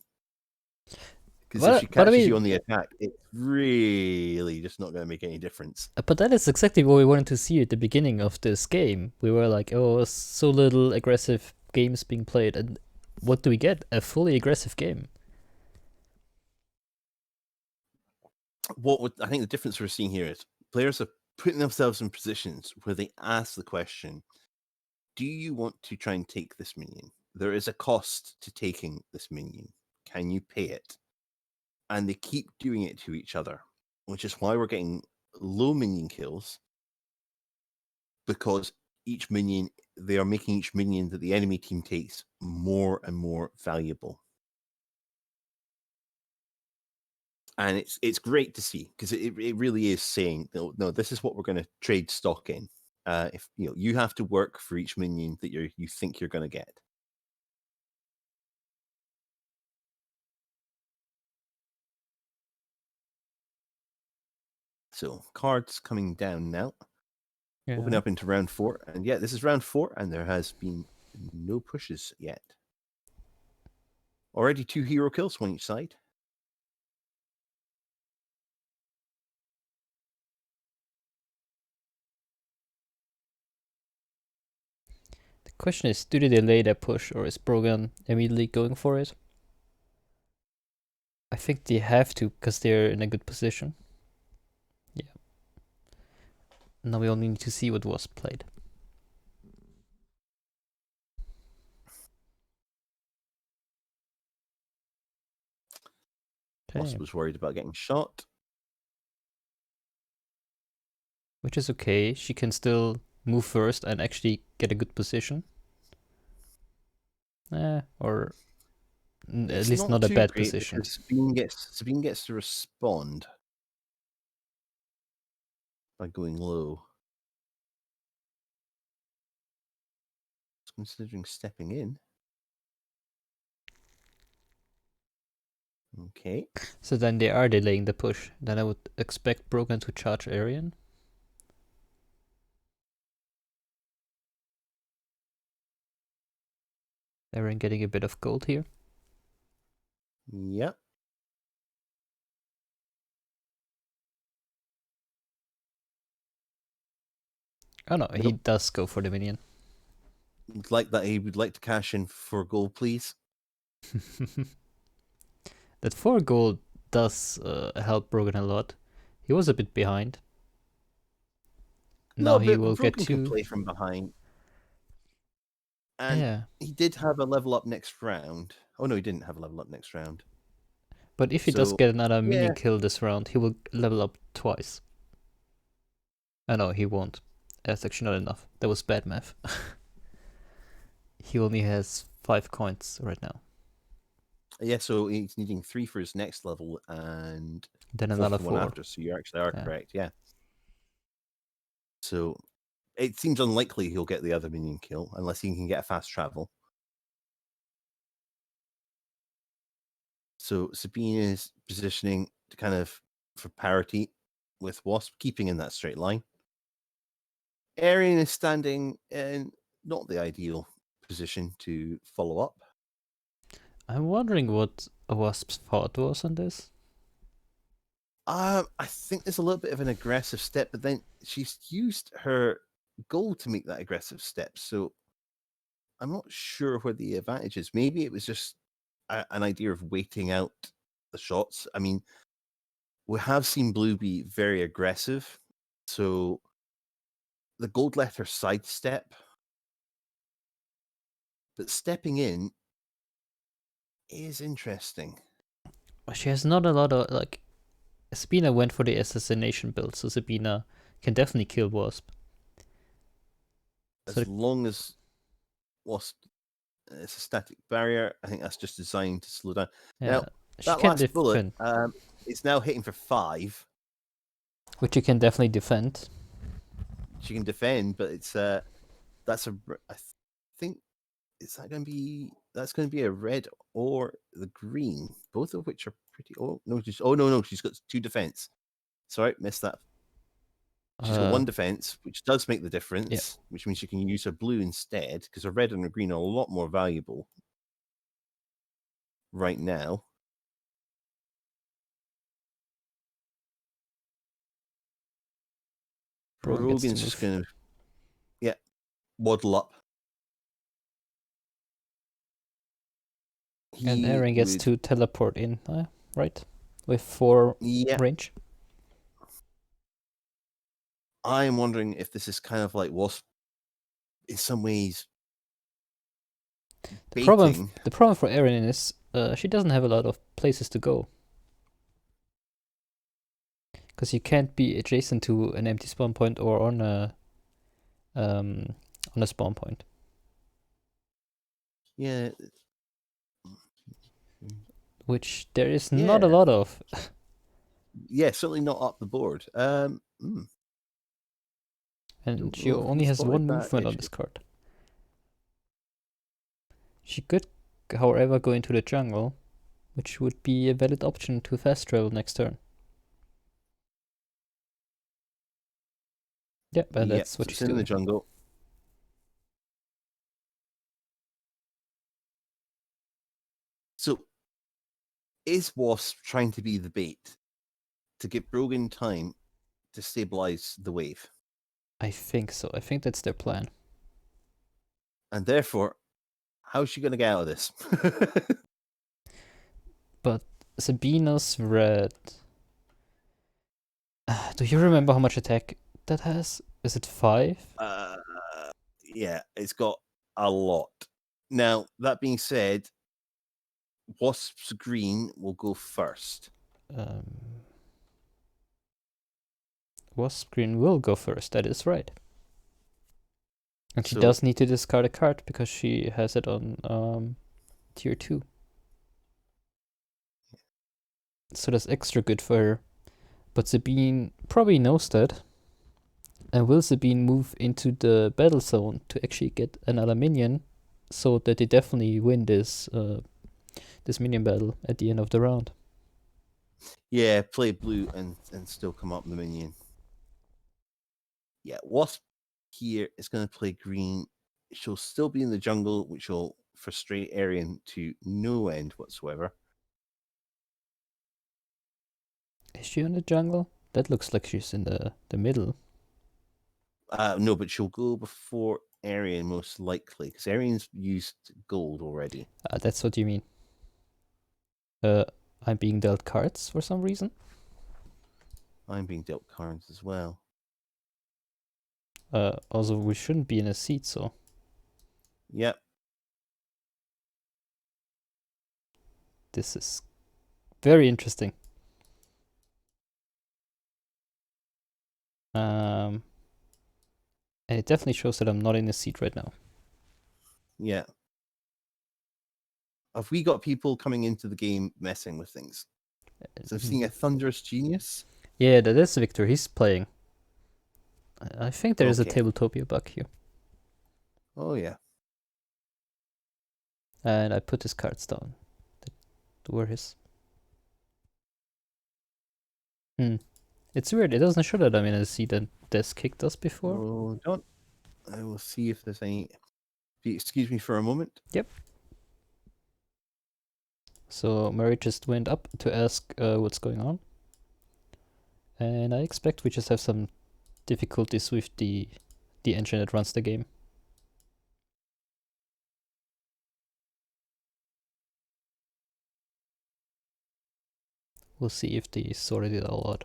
Because if she catches you on the attack, it's really just not going to make any difference. But that is exactly what we wanted to see at the beginning of this game. We were like, oh, so little aggressive games being played. And what do we get? A fully aggressive game. I think the difference we're seeing here is players are putting themselves in positions where they ask the question, do you want to try and take this minion? There is a cost to taking this minion. Can you pay it? And they keep doing it to each other, which is why we're getting low minion kills, because they are making each minion that the enemy team takes more and more valuable. And it's great to see, because it really is saying, no, this is what we're going to trade stock in. If you have to work for each minion that you think you're going to get. So cards coming down now. Yeah. Open up into round 4, and yeah, this is round 4, and there has been no pushes yet. Already 2 hero kills, one each side. The question is, do they delay their push, or is Brogan immediately going for it? I think they have to, because they're in a good position. Yeah. Now we only need to see what was played. Wasp was worried about getting shot. Which is okay. She can still move first and actually get a good position. Or at least not a bad position. Sabine gets to respond by going low. Considering stepping in. Okay. So then they are delaying the push. Then I would expect Brogan to charge Arian. Arian getting a bit of gold here. Yep. Oh no, he does go for the minion. Like that, he would like to cash in for gold, please. That 4 gold does help Brogan a lot. He was a bit behind. Now he will get to play from behind. And he did have a level up next round. Oh no, he didn't have a level up next round. But if he does get another minion kill this round, he will level up twice. Oh no, he won't. That's actually not enough. That was bad math. He only has 5 coins right now. Yeah, so he's needing 3 for his next level and then another 4 after. So you actually are correct, yeah. So it seems unlikely he'll get the other minion kill unless he can get a fast travel. So Sabine is positioning to kind of for parity with Wasp, keeping in that straight line. Arian is standing in not the ideal position to follow up. I'm wondering what a Wasp's thought was on this. I think there's a little bit of an aggressive step, but then she's used her goal to make that aggressive step. So I'm not sure where the advantage is. Maybe it was just an idea of waiting out the shots. I mean, we have seen Blue be very aggressive. So the gold let her sidestep. But stepping in is interesting. She has not a lot of, like, Sabina went for the assassination build, so Sabina can definitely kill Wasp. As long as Wasp is a static barrier, I think that's just designed to slow down. Yeah, now, that last bullet is now hitting for 5. Which you can definitely defend. She can defend, but it's I think is that going to be a red or the green, both of which are pretty. Oh no, she's got 2 defense. Sorry, missed that. She's got 1 defense, which does make the difference. Which means she can use her blue instead, because her red and her green are a lot more valuable right now. Brogan's just going to waddle up. And Aaron gets to teleport in, right? With 4 range. I'm wondering if this is kind of like Wasp in some ways The problem, baiting. the problem for Erin is she doesn't have a lot of places to go. Because you can't be adjacent to an empty spawn point or on a spawn point. Yeah. Which there is not a Yeah. lot of. Yeah, certainly not up the board. And Don't she know if only we has spotted one that movement on issue. this card. She could, however, go into the jungle, which would be a valid option to fast travel next turn. Yeah, but Yeah, that's what so she's it's in the doing. jungle. So is Wasp trying to be the bait to give Brogan time to stabilize the wave? I think so. I think that's their plan. And therefore, how's she going to get out of this? But Sabina's red. Do you remember how much attack that has? Is it 5? Yeah, it's got a lot. Now, that being said, Wasp's green will go first. Wasp green will go first, that is right. And she So- does need to discard a card because she has it on tier 2. So that's extra good for her. But Sabine probably knows that. And will Sabine move into the battle zone to actually get another minion so that they definitely win this minion battle at the end of the round? Yeah, play blue and still come up the minion. Yeah, Wasp here is going to play green. She'll still be in the jungle, which will frustrate Arian to no end whatsoever. Is she in the jungle? That looks like she's in the middle. No, but she'll go before Arian most likely, because Arian's used gold already. That's what you mean. I'm being dealt cards for some reason. I'm being dealt cards as well. Also, we shouldn't be in a seat, so Yep. this is very interesting. And it definitely shows that I'm not in a seat right now. Yeah. Have we got people coming into the game messing with things? So I'm seeing a Thunderous Genius. Yeah, that is Victor. He's playing. I think there is a Okay. Tabletopia bug here. Oh, yeah. And I put his cards down. That were his. It's weird. It doesn't show that I'm in a seat and this kicked us before. Oh, don't. I will see if there's any. Excuse me for a moment. Yep. So Murray just went up to ask what's going on. And I expect we just have some difficulties with the engine that runs the game. We'll see if they sorted it all out.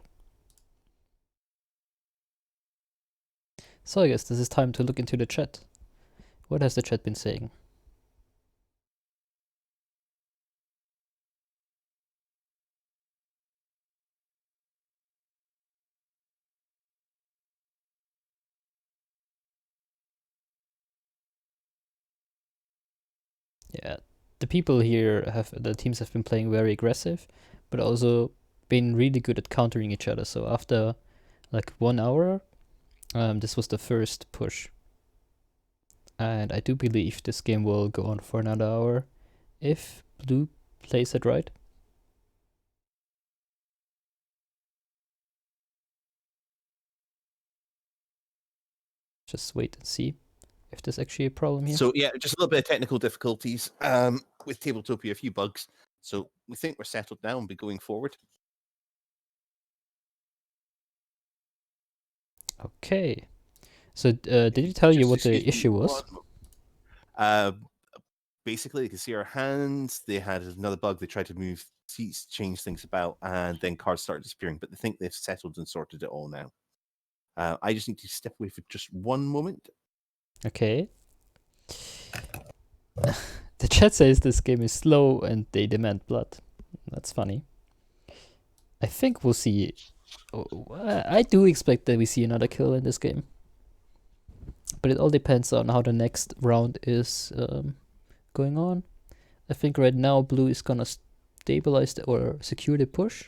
So I guess this is time to look into the chat. What has the chat been saying? Yeah, the teams have been playing very aggressive, but also been really good at countering each other. So after like 1 hour, this was the first push. And I do believe this game will go on for another hour if blue plays it right. Just wait and see if there's actually a problem here. So yeah, just a little bit of technical difficulties with Tabletopia, a few bugs. So we think we're settled now and be going forward. Okay. So did he tell you Just what the excuse me issue was? Basically, you can see our hands. They had another bug. They tried to move seats, change things about, and then cards started disappearing. But they think they've settled and sorted it all now. I just need to step away for just one moment. Okay. The chat says this game is slow and they demand blood. That's funny. I think we'll see. I do expect that we see another kill in this game. But it all depends on how the next round is going on. I think right now blue is gonna stabilize or secure the push.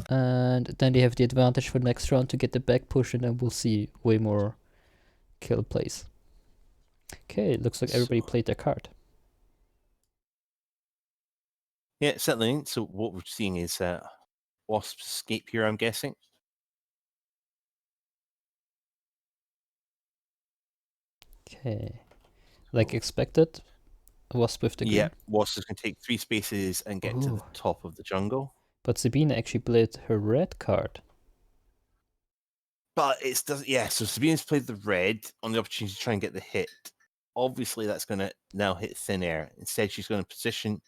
And then they have the advantage for next round to get the back push, and then we'll see way more kill plays. Okay, it looks like everybody played their card. Yeah, certainly. So what we're seeing is Wasp's escape here, I'm guessing. Okay. Like expected, Wasp with the green. Yeah, Wasp is going to take 3 spaces and get to the Ooh. top of the jungle. But Sabina actually played her red card. But it's does so Sabina's played the red on the opportunity to try and get the hit. Obviously, that's going to now hit thin air. Instead, she's going to position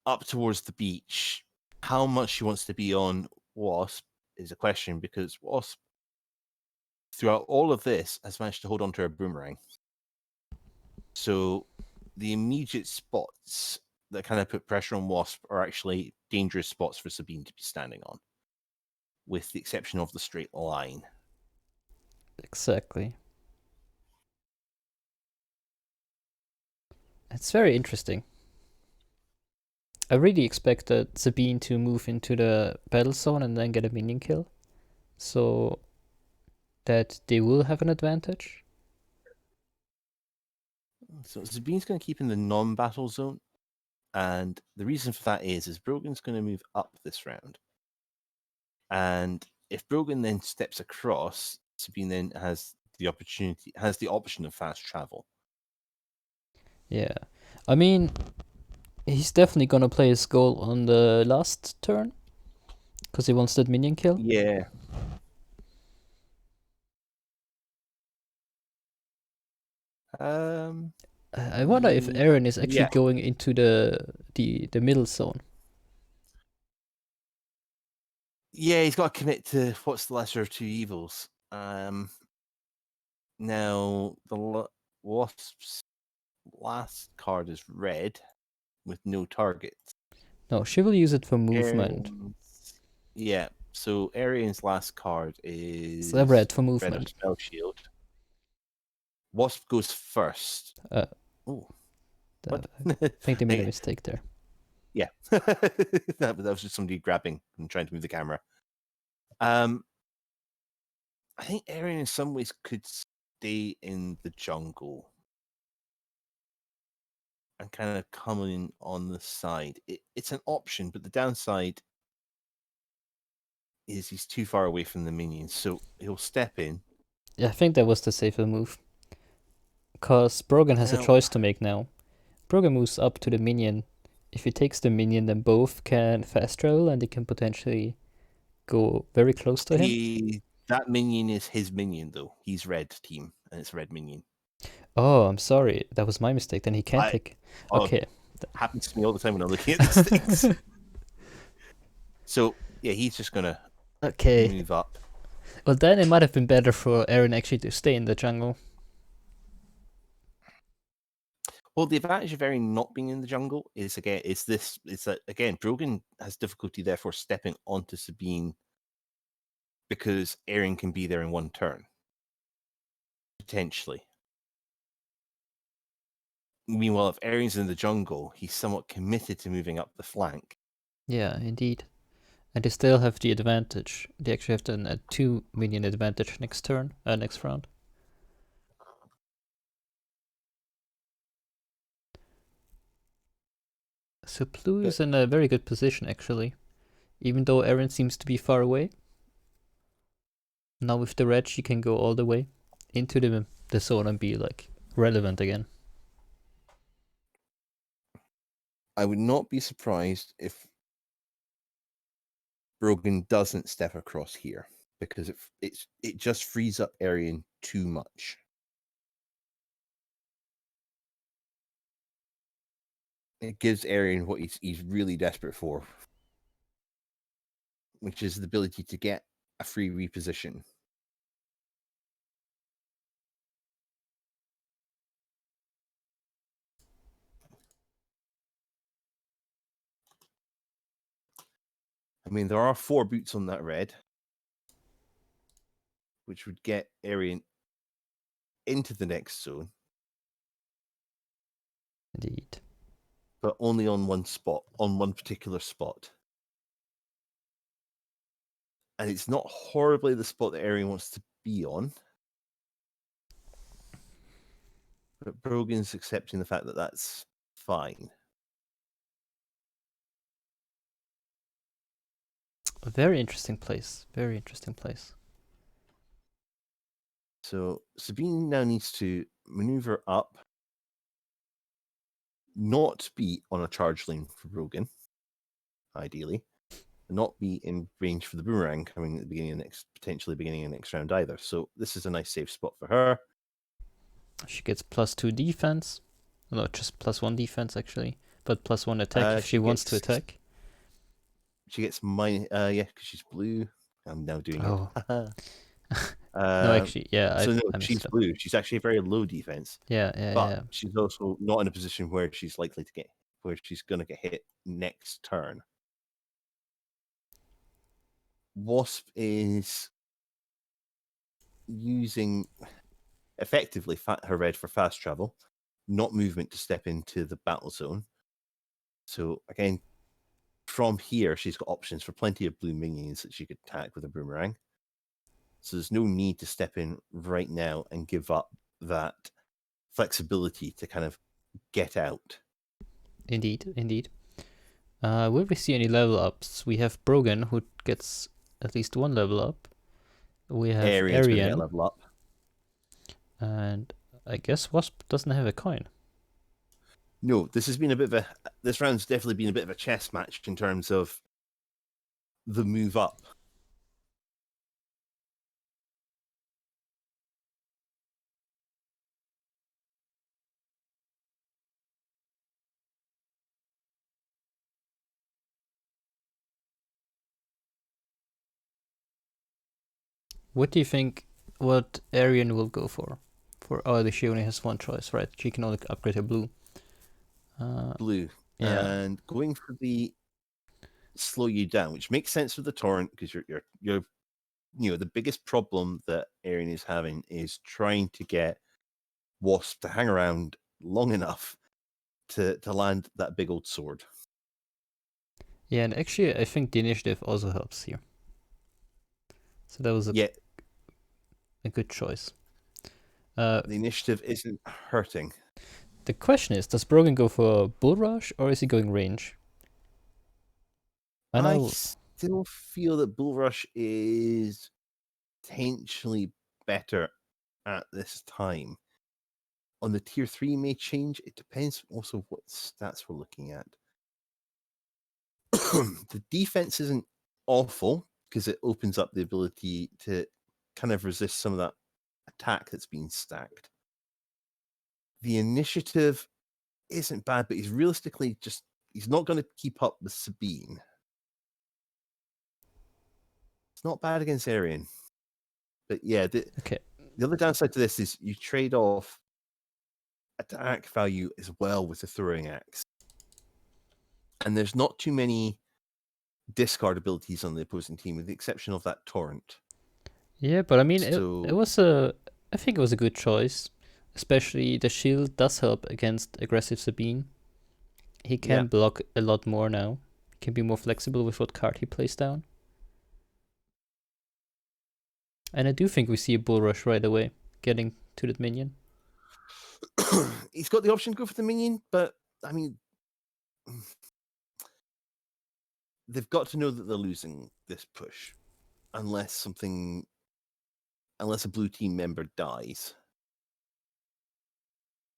up towards the beach. How much she wants to be on Wasp is a question, because Wasp, throughout all of this, has managed to hold on to her boomerang. So the immediate spots that kind of put pressure on Wasp are actually dangerous spots for Sabine to be standing on, with the exception of the straight line. Exactly. It's very interesting. I really expected Sabine to move into the battle zone and then get a minion kill, so that they will have an advantage. So Sabine's going to keep in the non-battle zone, and the reason for that is Brogan's going to move up this round. And if Brogan then steps across, Sabine then has the option of fast travel. Yeah, I mean, he's definitely gonna play his goal on the last turn, because he wants that minion kill. Yeah. I wonder if Aaron is actually going into the middle zone. Yeah, he's got to commit to what's the lesser of two evils. Now, the Wasp's last card is red with no target. No, she will use it for movement. Yeah, so Arian's last card is red for movement. Red of Spell Shield. Wasp goes first. I think they made a mistake there. Yeah, that was just somebody grabbing and trying to move the camera. I think Arian in some ways could stay in the jungle and kind of come in on the side. It's an option, but the downside is he's too far away from the minions, so he'll step in. Yeah, I think that was the safer move. Because Brogan has a choice to make now. Brogan moves up to the minion. If he takes the minion, then both can fast travel and they can potentially go very close to him. That minion is his minion, though. He's red team, and it's red minion. Oh, I'm sorry. That was my mistake. Then he can't take... Okay. Happens to me all the time when I'm looking at these things. So, yeah, he's just going to move up. Well, then it might have been better for Aaron actually to stay in the jungle. Well, the advantage of Aaron not being in the jungle is that Brogan has difficulty therefore stepping onto Sabine because Aaron can be there in one turn. Potentially. Meanwhile, if Aaron's in the jungle, he's somewhat committed to moving up the flank. Yeah, indeed. And they still have the advantage. They actually have a 2 minion advantage next round. So blue is in a very good position, actually. Even though Aaron seems to be far away. Now with the red, she can go all the way into the zone and be, like, relevant again. I would not be surprised if Brogan doesn't step across here, because it just frees up Arian too much. It gives Arian what he's really desperate for, which is the ability to get a free reposition. I mean, there are 4 boots on that red, which would get Arian into the next zone, Indeed. but only on one spot, on one particular spot. And it's not horribly the spot that Arian wants to be on. But Brogan's accepting the fact that that's fine. A very interesting place. Very interesting place. So Sabine now needs to maneuver up, not be on a charge lane for Brogan, ideally, and not be in range for the boomerang coming at the beginning of potentially beginning of next round either. So this is a nice safe spot for her. She gets +2 defense. No, just +1 defense actually, but +1 attack if she wants to attack. She gets because she's blue. I'm now doing it. No, actually, yeah. She's blue. She's actually very low defense. Yeah. She's also not in a position where she's likely to where she's going to get hit next turn. Wasp is using effectively her red for fast travel, not movement to step into the battle zone. So again, from here, she's got options for plenty of blue minions that she could attack with a boomerang. So there's no need to step in right now and give up that flexibility to kind of get out. Indeed. Will we see any level ups? We have Brogan, who gets at least 1 level up. We have Arian's going to get a Arian, level up. and I guess Wasp doesn't have a coin. No, this round's definitely been a bit of a chess match in terms of the move up. What do you think? What Arian will go for? She only has 1 choice, right? She can only upgrade her blue. Blue. Yeah. And going for the slow you down, which makes sense for the torrent because you're the biggest problem that Arian is having is trying to get Wasp to hang around long enough to land that big old sword. Yeah, and actually I think the initiative also helps here. So that was a good choice. The initiative isn't hurting. The question is, does Brogan go for Bull Rush or is he going range? I still feel that Bull Rush is potentially better at this time. On the tier 3 may change. It depends also what stats we're looking at. The defense isn't awful because it opens up the ability to kind of resist some of that attack that's been stacked. The initiative isn't bad, but he's realistically he's not going to keep up with Sabine. It's not bad against Arian. But yeah, the other downside to this is you trade off attack value as well with the throwing axe. And there's not too many discard abilities on the opposing team, with the exception of that torrent. Yeah, but I mean, I think it was a good choice. Especially the shield does help against aggressive Sabine. He can block a lot more now. He can be more flexible with what card he plays down. And I do think we see a Bull Rush right away, getting to the minion. He's got the option to go for the minion, but I mean, they've got to know that they're losing this push, unless a blue team member dies,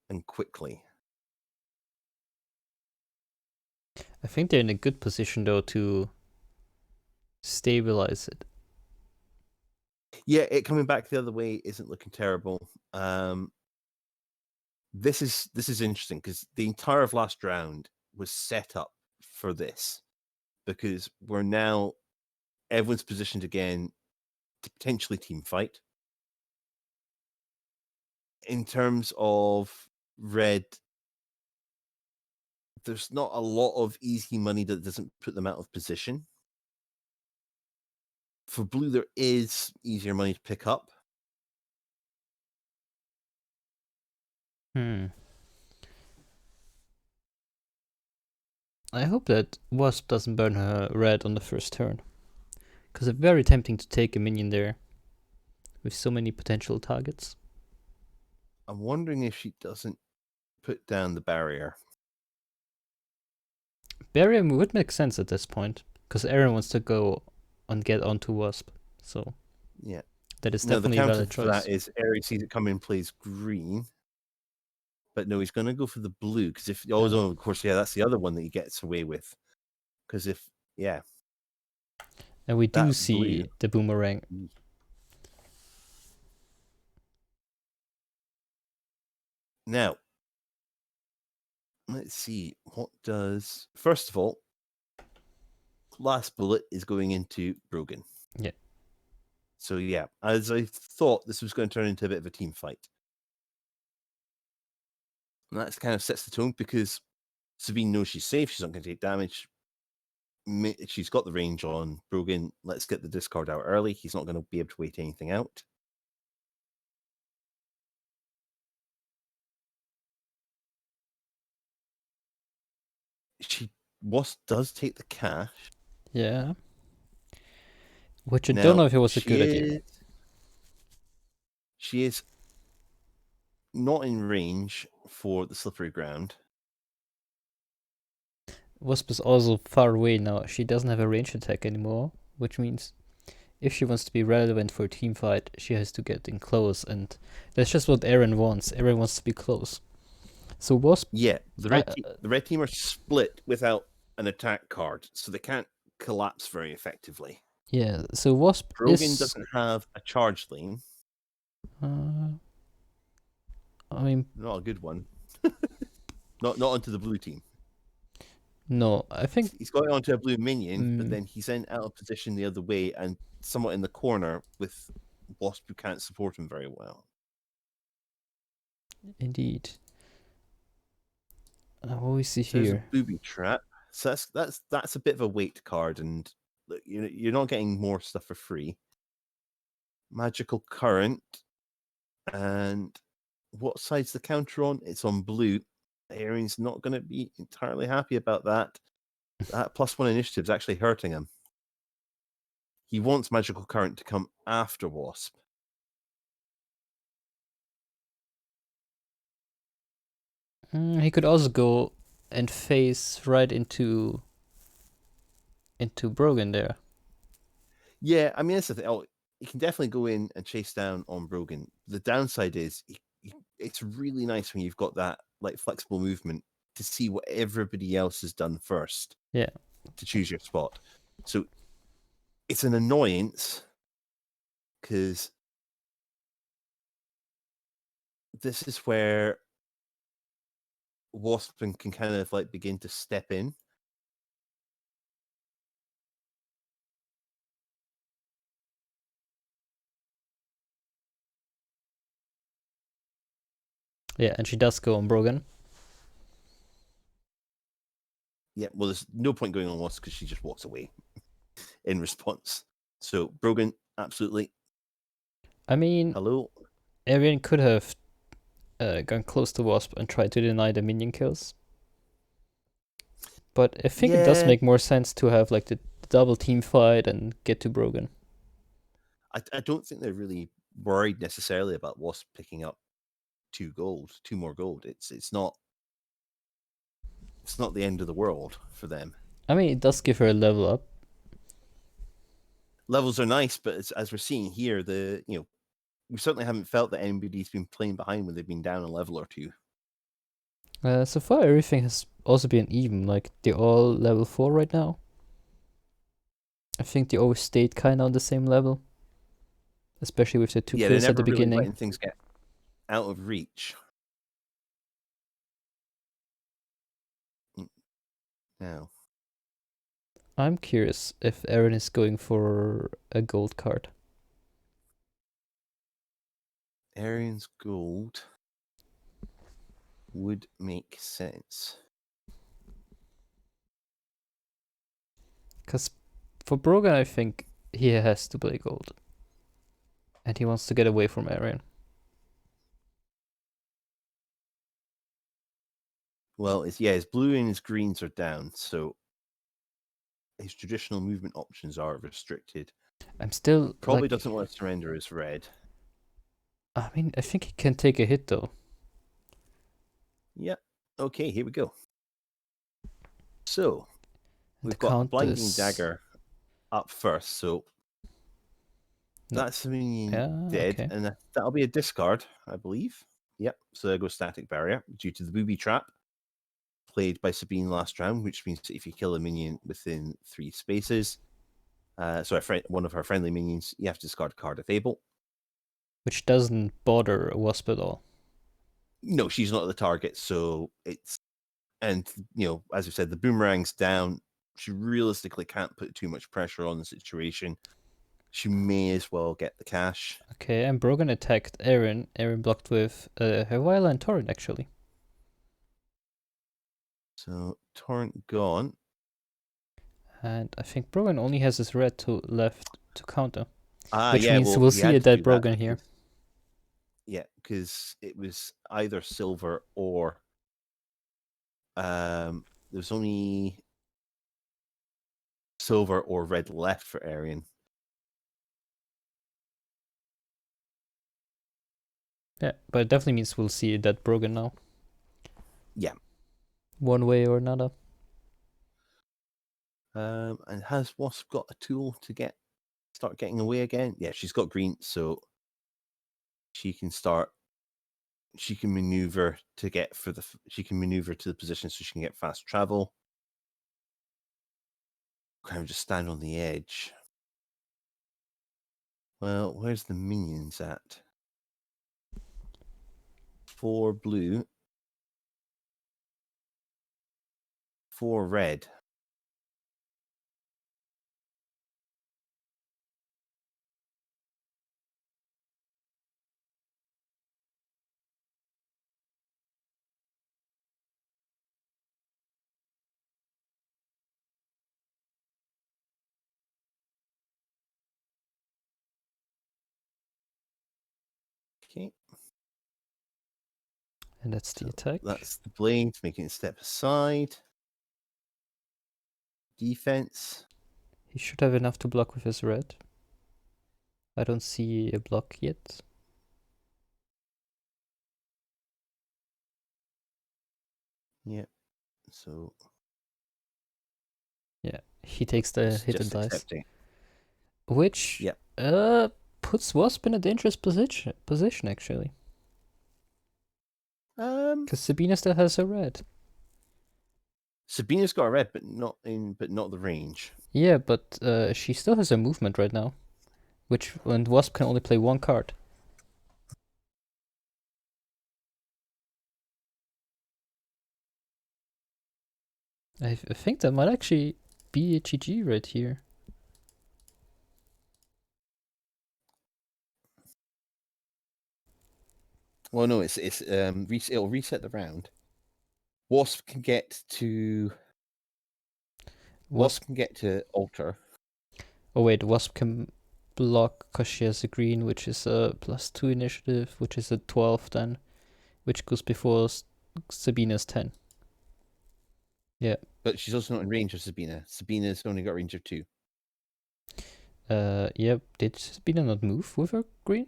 and quickly. I think they're in a good position though to stabilize it. Yeah, it coming back the other way isn't looking terrible. This is interesting because the entire of last round was set up for this, because everyone's positioned again to potentially team fight. In terms of red, there's not a lot of easy money that doesn't put them out of position. For blue, there is easier money to pick up. I hope that Wasp doesn't burn her red on the first turn. Because it's very tempting to take a minion there. With so many potential targets. I'm wondering if she doesn't put down the barrier. Barrier would make sense at this point. Because everyone wants to go and get onto Wasp. So Yeah. that is Now, the definitely a counter valid for choice. that is Ares sees it coming and plays green. But no, he's going to go for the blue. Because if, although, of course, yeah, that's the other one that he gets away with. Because if, yeah. And we do that see blue- the boomerang. Now, let's see. What does. First of all, last bullet is going into Brogan. Yeah. So, yeah, as I thought, this was going to turn into a bit of a team fight. And that kind of sets the tone because Sabine knows she's safe. She's not going to take damage. She's got the range on Brogan. Let's get the discard out early. He's not going to be able to wait anything out. Wasp does take the cash. Yeah. Which I Now, don't know if it was a good idea. She is not in range for the slippery ground. Wasp is also far away now. She doesn't have a range attack anymore, which means if she wants to be relevant for a team fight, she has to get in close, and that's just what Aaron wants. Aaron wants to be close. So Wasp... Yeah, the red team are split without an attack card, so they can't collapse very effectively. Yeah, so Wasp Brogan doesn't have a charge lane. I mean... Not a good one. not onto the blue team. No, I think... He's got it onto a blue minion, but then he's then out of position the other way and somewhat in the corner with Wasp who can't support him very well. Indeed. What we see So there's here... a booby trap. So that's a bit of a weight card, and you're not getting more stuff for free. Magical current, and what side's the counter on? It's on blue. Aaron's not going to be entirely happy about that. That +1 initiative is actually hurting him. He wants magical current to come after Wasp. He could also go and face right into Brogan there. Yeah, I mean, that's the thing. He can definitely go in and chase down on Brogan. The downside is it's really nice when you've got that like flexible movement to see what everybody else has done first. Yeah. To choose your spot. So it's an annoyance because this is where Wasp can kind of like begin to step in. Yeah, and she does go on Brogan. Yeah, well, there's no point going on Wasp because she just walks away in response. So Brogan, absolutely. I mean, hello. Arian could have gone close to Wasp and tried to deny the minion kills. But I think it does make more sense to have like the double team fight and get to Brogan. I don't think they're really worried necessarily about Wasp picking up 2 more gold. It's not the end of the world for them. I mean, it does give her a level up. Levels are nice, but as we're seeing here, we certainly haven't felt that anybody's been playing behind when they've been down a level or 2. So far, everything has also been even. Like, they're all level 4 right now. I think they always stayed kind of on the same level. Especially with the 2 kills at the beginning. Really letting things get out of reach. Now, I'm curious if Aaron is going for a gold card. Arian's gold would make sense. Because for Brogan, I think he has to play gold. And he wants to get away from Arian. Well, his blue and his greens are down, so his traditional movement options are restricted. I'm still Probably doesn't want to surrender his red. I mean, I think he can take a hit though. Yep. Okay, here we go. So And we've the got Blinding Countess. Dagger up first, so No. that's the minion Yeah, dead, okay. and that'll be a discard, I believe. Yep. So there goes Static Barrier due to the booby trap played by Sabine last round, which means that if you kill a minion within 3 spaces, one of her friendly minions, you have to discard a card if able. Which doesn't bother a Wasp at all. No, she's not the target, so it's, and as I said, the boomerang's down. She realistically can't put too much pressure on the situation. She may as well get the cash. Okay, and Brogan attacked Aaron. Aaron blocked with Havilah and Torrent, actually. So Torrent gone. And I think Brogan only has his red left to counter. Which means we'll see a dead Brogan here. Yeah, because it was either silver or there's only silver or red left for Arian. Yeah, but it definitely means we'll see a dead Brogan now. Yeah. One way or another. And has Wasp got a tool to start getting away again? Yeah, she's got green, so she can start. She can maneuver to she can maneuver to the position so she can get fast travel. Kind of just stand on the edge. Well, where's the minions at? 4 blue, 4 red. Okay. And that's the attack. That's the blade, making it step aside. Defense. He should have enough to block with his red. I don't see a block yet. Yeah. So. Yeah, he takes the hit and dies. Accepting. Which puts Wasp in a dangerous position actually. Because Sabina still has her red. Sabina's got a red, but not the range. Yeah, but she still has her movement right now. And Wasp can only play 1 card. I think that might actually be a GG right here. Well, no, it'll reset the round. Wasp can get to alter. Oh wait, Wasp can block because she has a green, which is a +2 initiative, which is a 12 then, which goes before Sabina's 10. Yeah. But she's also not in range of Sabina. Sabina's only got range of 2. Yep. Did Sabina not move with her green?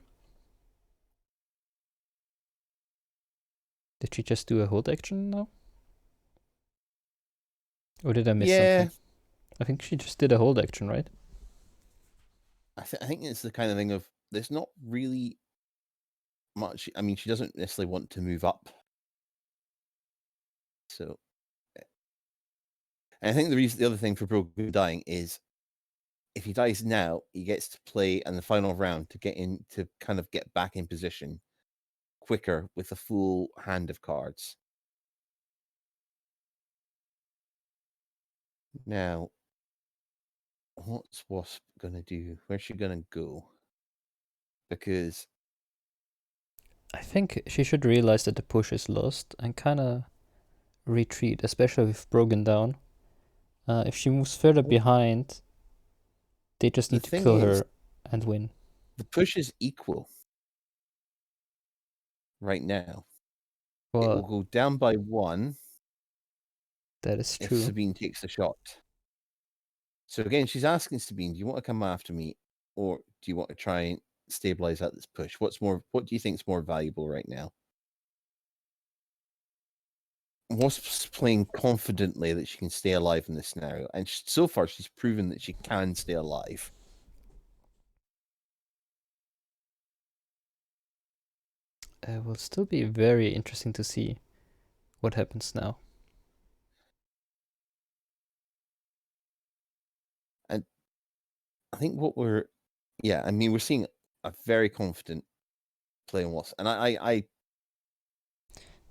Did she just do a hold action now? Or did I miss something? I think she just did a hold action, right? I think it's the kind of thing of there's not really much. I mean, she doesn't necessarily want to move up. So, and I think the other thing for Brogan dying is if he dies now, he gets to play in the final round to kind of get back in position quicker with a full hand of cards. Now, what's Wasp gonna do? Where's she gonna go? Because I think she should realize that the push is lost and kind of retreat, especially with Brogan down. If she moves further behind, they just The need to thing kill is, her and win. the push is equal right now. It will Well, go down by 1 that is if true. Sabine takes the shot. So again, she's asking Sabine, do you want to come after me, or do you want to try and stabilize out this push? What do you think is more valuable right now? Wasp's playing confidently that she can stay alive in this scenario, and so far she's proven that she can stay alive. It will still be very interesting to see what happens now. And I think we're seeing a very confident play on Wasp, and I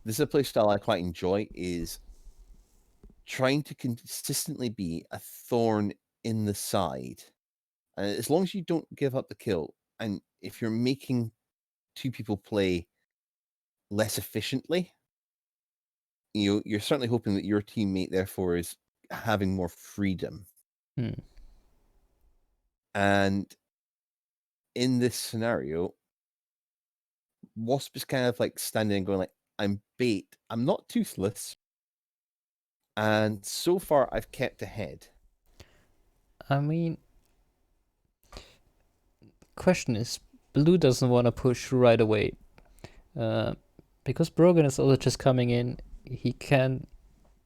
this is a play style I quite enjoy, is trying to consistently be a thorn in the side. And as long as you don't give up the kill, and if you're making two people play less efficiently, you're certainly hoping that your teammate therefore is having more freedom. And in this scenario, Wasp is kind of like standing and going like, I'm bait. I'm not toothless. And so far I've kept ahead. I mean, question is, Blue doesn't want to push right away. Because Brogan is also just coming in, he can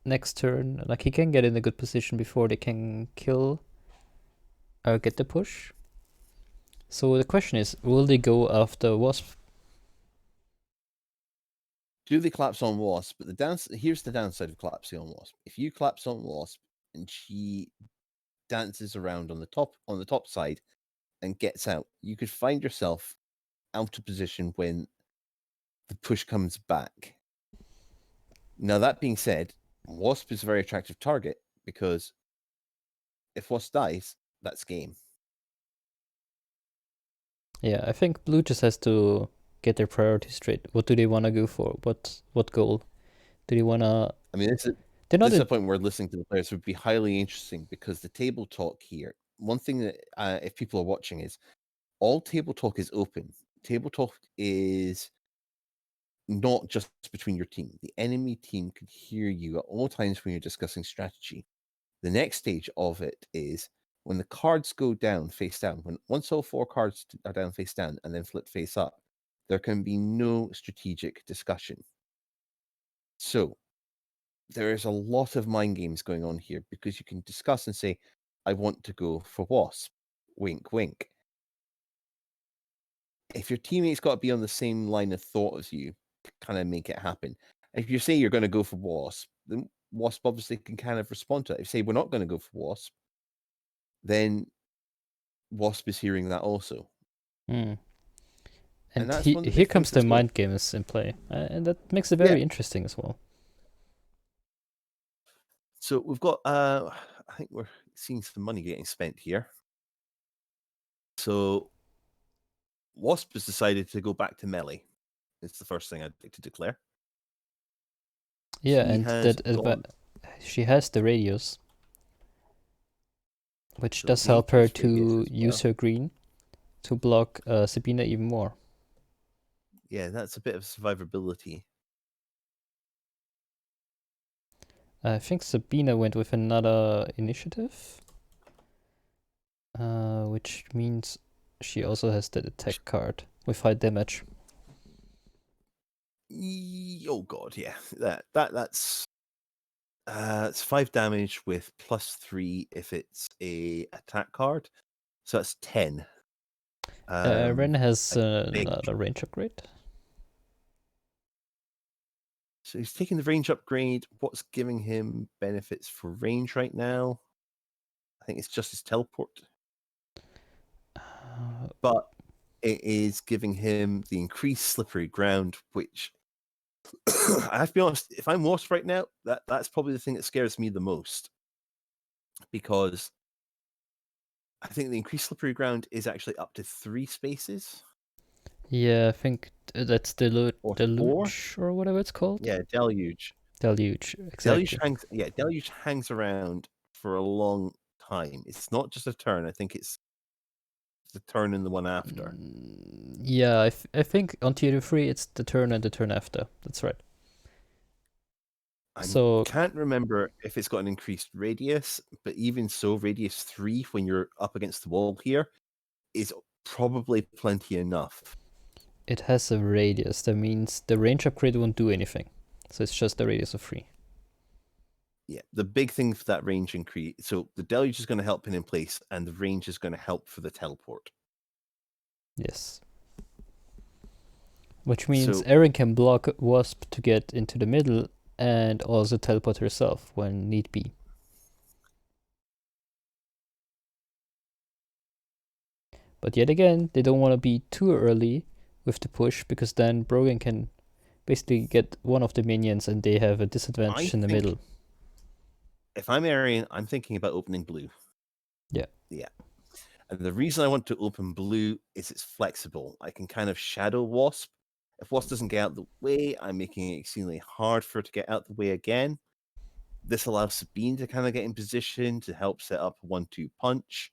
next turn, like he can get in a good position before they can kill or get the push. So the question is, will they go after Wasp? Do they collapse on Wasp? But here's the downside of collapsing on Wasp. If you collapse on Wasp and she dances around on the top side and gets out, you could find yourself out of position when the push comes back. Now, that being said, Wasp is a very attractive target because if Wasp dies, that's game. Yeah, I think Blue just has to get their priorities straight. What do they want to go for? What goal? Do they want to... I mean, this They're is not a point where listening to the players would be highly interesting, because the table talk here, one thing that if people are watching, is all table talk is open. Table talk is not just between your team. The enemy team can hear you at all times when you're discussing strategy. The next stage of it is when the cards go down face down. Once all 4 cards are down face down and then flip face up, there can be no strategic discussion. So there is a lot of mind games going on here, because you can discuss and say, I want to go for Wasp. Wink, wink. If your teammate's got to be on the same line of thought as you, kind of make it happen. If you say you're going to go for Wasp, then Wasp obviously can kind of respond to it. If you say we're not going to go for Wasp, then Wasp is hearing that also. And that's one of the here big comes things the that's mind games in play, and that makes it very interesting as well. So we've got, I think we're seeing some money getting spent here. So Wasp has decided to go back to melee. It's the first thing I'd like to declare. Yeah, and she has the radius, which does help her to use her green to block Sabina even more. Yeah, that's a bit of survivability. I think Sabina went with another initiative, which means she also has that attack card with high damage. Oh god, yeah, that's it's 5 damage with +3 if it's a attack card, so that's 10. Ren has another range upgrade. So he's taking the range upgrade. What's giving him benefits for range right now? I think it's just his teleport. But it is giving him the increased slippery ground, which I have to be honest, if I'm Wasp right now, that's probably the thing that scares me the most. Because I think the increased slippery ground is actually up to 3 spaces. Yeah, I think that's Or 4? deluge or whatever it's called. Yeah, Deluge. Deluge, exactly. Deluge hangs around for a long time. It's not just a turn. I think it's the turn and the one after. Yeah, I think on tier 3 it's the turn and the turn after. That's right. I So can't remember if it's got an increased radius, but even so, radius 3 when you're up against the wall here is probably plenty enough. it has a radius. That means the range upgrade won't do anything. So it's just a radius of 3. Yeah, the big thing for that range increase. So the deluge is going to help pin in place, and the range is going to help for the teleport. Yes. Which means So Erin can block Wasp to get into the middle and also teleport herself when need be. But yet again, they don't want to be too early with the push because then Brogan can basically get one of the minions and they have a disadvantage in the middle. If I'm Arian, I'm thinking about opening blue. Yeah. Yeah. And the reason I want to open blue is it's flexible. I can kind of shadow Wasp. If Wasp doesn't get out the way, I'm making it extremely hard for her to get out the way again. This allows Sabine to kind of get in position to help set up a 1-2 punch.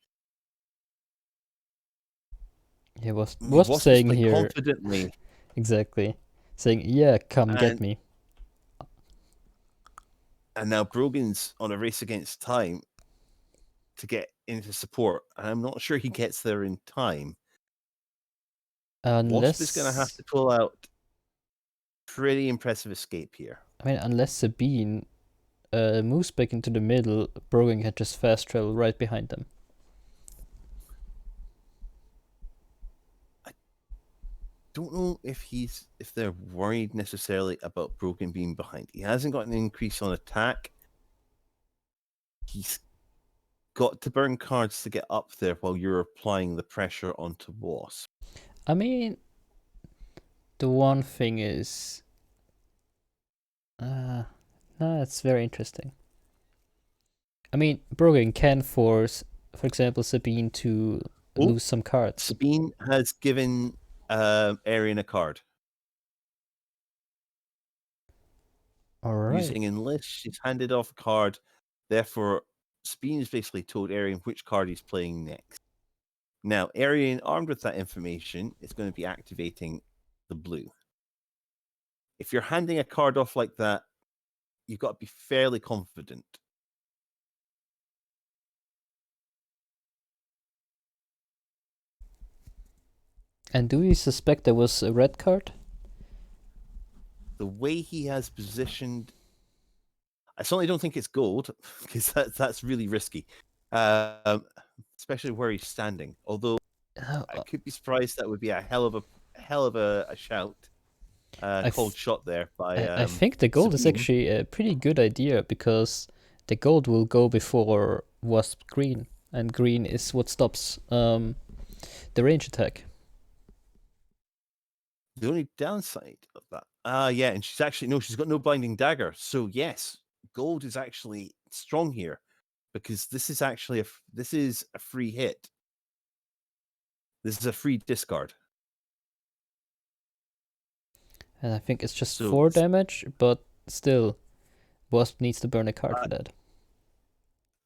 Yeah, Wasp Wasp saying is here confidently. Exactly. Saying, yeah, come get me. And now Brogan's on a race against time to get into support. And I'm not sure he gets there in time. Wasp is going to have to pull out pretty impressive escape here. I mean, unless Sabine moves back into the middle, Brogan can just fast travel right behind them. I don't know if they're worried necessarily about Brogan being behind. He hasn't got an increase on attack. He's got to burn cards to get up there while you're applying the pressure onto Wasp. I mean, the one thing is, no, it's very interesting. I mean, Brogan can force, for example, Sabine to lose some cards. Sabine has given Arian a card. All right. Using Enlist, she's handed off a card. Therefore, Sabine has basically told Arian which card he's playing next. Now, Arian, armed with that information, is going to be activating the blue. If you're handing a card off like that, you've got to be fairly confident. And do you suspect there was a red card? The way he has positioned, I certainly don't think it's gold, because that's really risky, especially where he's standing. Although I could be surprised. That would be a hell of a shout. Cold shot there by. I think the gold Sabine. is actually a pretty good idea because the gold will go before Wasp green, and green is what stops the range attack. The only downside of that, yeah, and she's got no blinding dagger. So yes, gold is actually strong here because this is actually a free hit. This is a free discard. And I think it's just 4 damage, but still, Wasp needs to burn a card for that.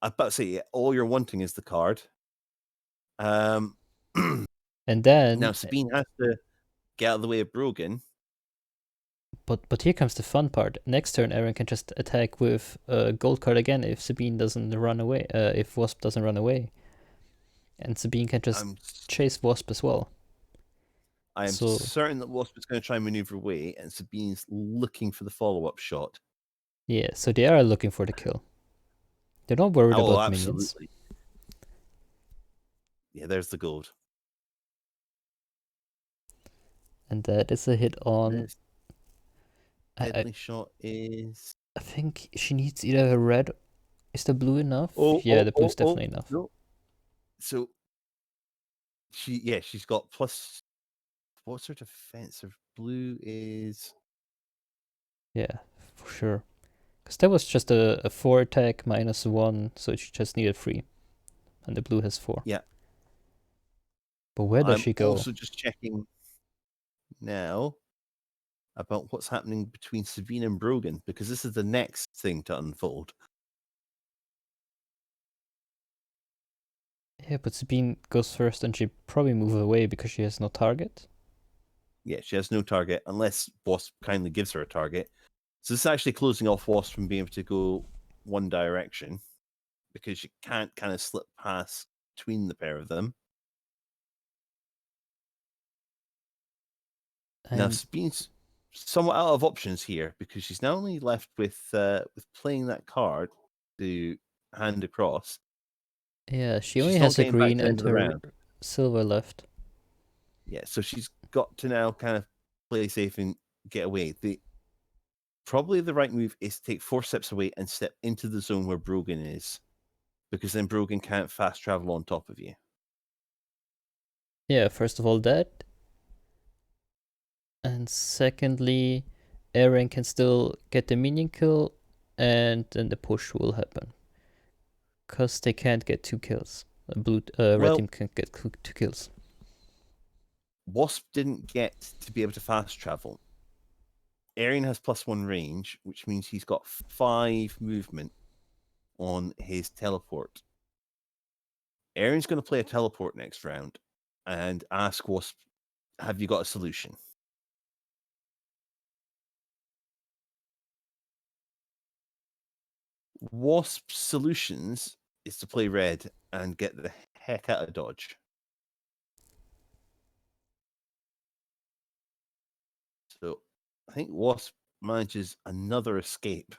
I'm about to say, all you're wanting is the card. And then now Sabine has to get out of the way of Brogan. But here comes the fun part. Next turn, Aaron can just attack with a gold card again if Sabine doesn't run away. If Wasp doesn't run away, and Sabine can just chase Wasp as well. I am certain that Wasp is going to try and maneuver away, and Sabine's looking for the follow-up shot. Yeah, so they are looking for the kill. They're not worried about minions. Yeah, there's the gold. And that is a hit on. Deadly shot is. I think she needs either a red. Is the blue enough? The blue's definitely enough. No. So she's got plus. What's her defense? Blue is. Yeah, for sure. Because that was just a 4 attack -1, so she just needed 3. And the blue has 4. Yeah. But where does she go? I'm also just checking. now about what's happening between Sabine and Brogan, because this is the next thing to unfold. Yeah, but Sabine goes first and she probably moves away because she has no target. Yeah, she has no target unless Wasp kindly gives her a target. So this is actually closing off Wasp from being able to go one direction because you can't kind of slip past between the pair of them. Now And Sabine's somewhat out of options here because she's now only left with playing that card to hand across. yeah, she She's only not has a getting back to green the end and of the her round. silver left. Yeah, so she's got to now kind of play safe and get away. Probably the right move is to take 4 steps away and step into the zone where Brogan is, because then Brogan can't fast travel on top of you. Yeah, first of all that. And secondly, Eren can still get the minion kill and then the push will happen. Because they can't get 2 kills. Red Well- team can't get 2 kills. Wasp didn't get to be able to fast travel. Eren has +1 range, which means he's got 5 movement on his teleport. Eren's going to play a teleport next round and ask Wasp, have you got a solution? Wasp's solutions is to play red and get the heck out of dodge. So I think Wasp manages another escape.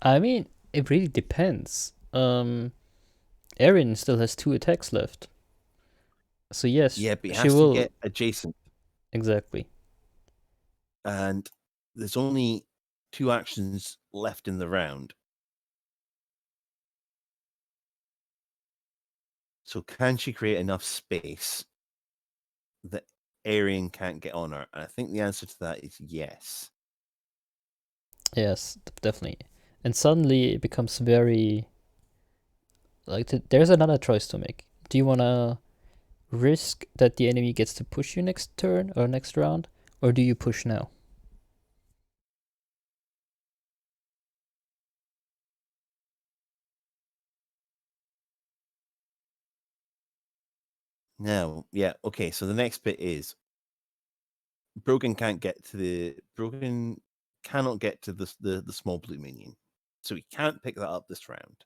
I mean, it really depends. Eren still has 2 attacks left. So yes, Yeah, but he she has will... to get adjacent. Exactly. And there's only 2 actions left in the round. So can she create enough space that Eren can't get on her? And I think the answer to that is yes. Yes, definitely. And suddenly it becomes very... Like, there's another choice to make. Do you want to risk that the enemy gets to push you next turn or next round? Or do you push now? Now, yeah, okay, so the next bit is Brogan cannot get to the small blue minion. So he can't pick that up this round.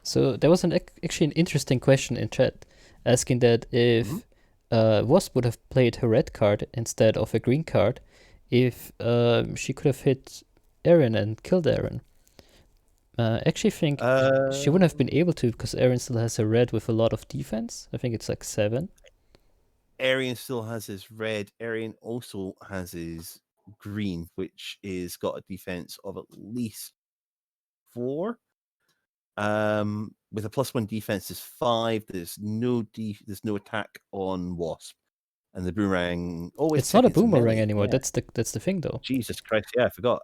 So there was actually an interesting question in chat asking that if Wasp would have played her red card instead of a green card, if she could have hit Eren and killed Eren. I actually think she wouldn't have been able to because Eren still has a red with a lot of defense. I think it's like 7. Eren still has his red. Eren also has his green, which is got a defense of at least 4. With a +1 defense is 5. There's no attack on Wasp, and the boomerang. Oh, It's not a it's boomerang melee. anymore. Yeah. That's the thing though. Jesus Christ! Yeah, I forgot.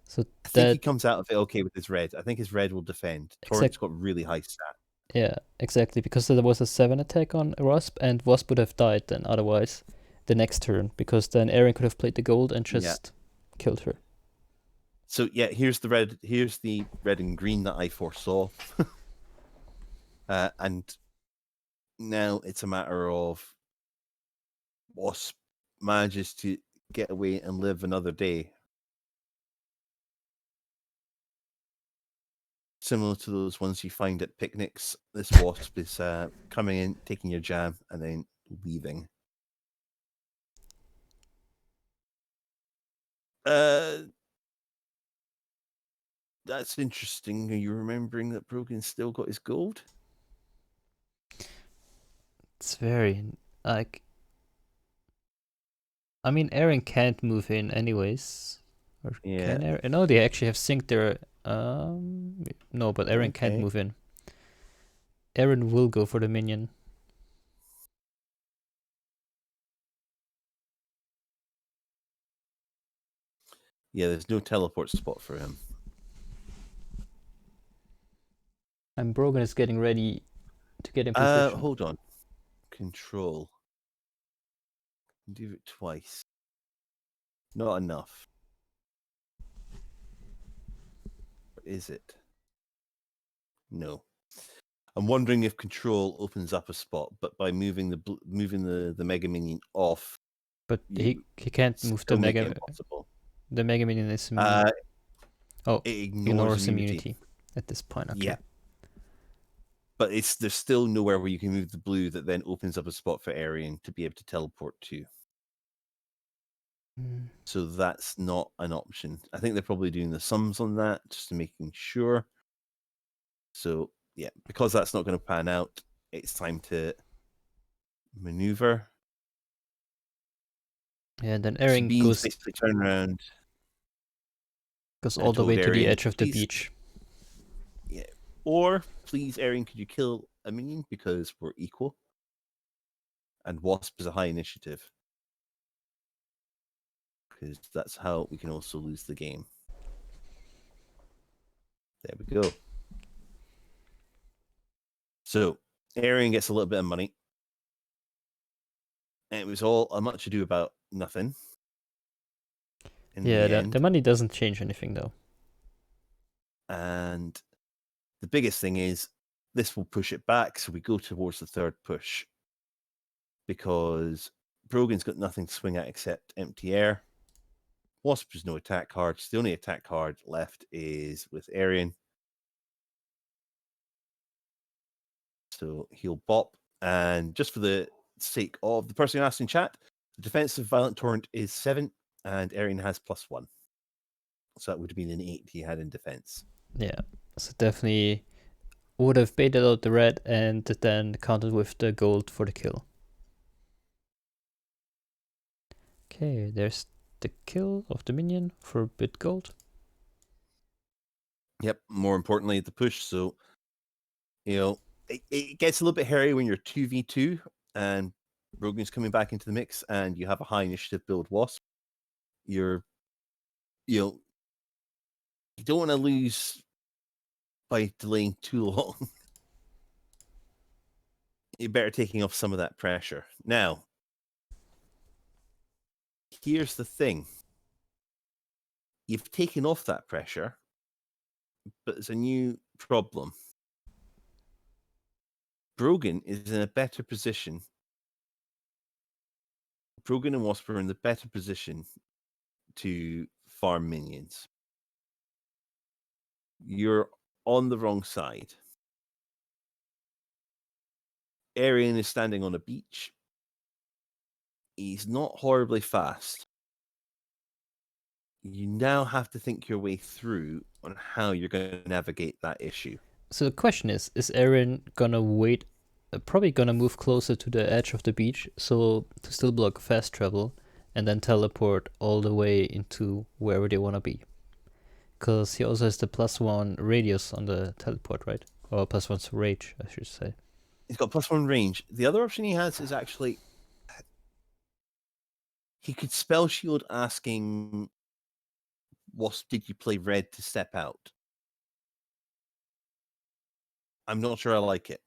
So I think he that comes out of it okay with his red. I think his red will defend. Torrent's got really high stat. yeah, exactly, because there was a 7 attack on Wasp, and Wasp would have died then otherwise the next turn, because then Eren could have played the gold and just killed her. So yeah, here's the red and green that I foresaw. And now it's a matter of Wasp manages to get away and live another day. Similar to those ones you find at picnics, this Wasp is coming in, taking your jam, and then leaving. That's interesting. Are you remembering that Brogan still got his gold? It's very, like... I mean, Eren can't move in anyways. Or Yeah. can Eren? No, they actually have synced their... No, but Eren can't Okay. move in. Eren will go for the minion. Yeah, there's no teleport spot for him. And Brogan is getting ready to get in position. Hold on. Control. Do it twice. Not enough. Or is it? No. I'm wondering if control opens up a spot, but by moving the Mega Minion off, But he can't move the still make it Mega. impossible. The Mega Minion is immune. It ignores immunity at this point. Okay. Yeah. But there's still nowhere where you can move the blue that then opens up a spot for Arian to be able to teleport to. So that's not an option. I think they're probably doing the sums on that just to making sure. So yeah, because that's not going to pan out, it's time to maneuver. Yeah, and then Arian Sabine's basically turn around. Goes all the way to the Arian, edge of the please, beach. Yeah. Or, please, Arian, could you kill a minion because we're equal? And Wasp is a high initiative. Because that's how we can also lose the game. There we go. So, Arian gets a little bit of money. And it was all a much ado about nothing. Yeah, the money doesn't change anything, though. And the biggest thing is, this will push it back, so we go towards the third push. Because Brogan's got nothing to swing at except empty air. Wasp has no attack cards. The only attack card left is with Arian. So he'll bop. And just for the sake of the person who asked in chat, the defense of Violent Torrent is 7, and Arian has +1. So that would have been an 8 he had in defense. Yeah, so definitely would have baited out the red and then countered with the gold for the kill. Okay, there's the kill of the minion for a bit gold. Yep, more importantly, the push. So, it gets a little bit hairy when you're 2v2 and Brogan's coming back into the mix and you have a high initiative build Wasp. You don't want to lose by delaying too long. You're better taking off some of that pressure. Now, here's the thing. You've taken off that pressure, but there's a new problem. Brogan is in a better position. Brogan and Wasp are in the better position to farm minions. You're on the wrong side. Arian is standing on a beach. He's not horribly fast. You now have to think your way through on how you're going to navigate that issue. So the question is Arian gonna wait, probably gonna move closer to the edge of the beach, so to still block fast travel, and then teleport all the way into wherever they want to be? Because he also has the +1 radius on the teleport, right? Or +1 rage, I should say. He's got +1 range. The other option he has is actually he could spell shield asking Wasp, did you play red to step out? I'm not sure I like it.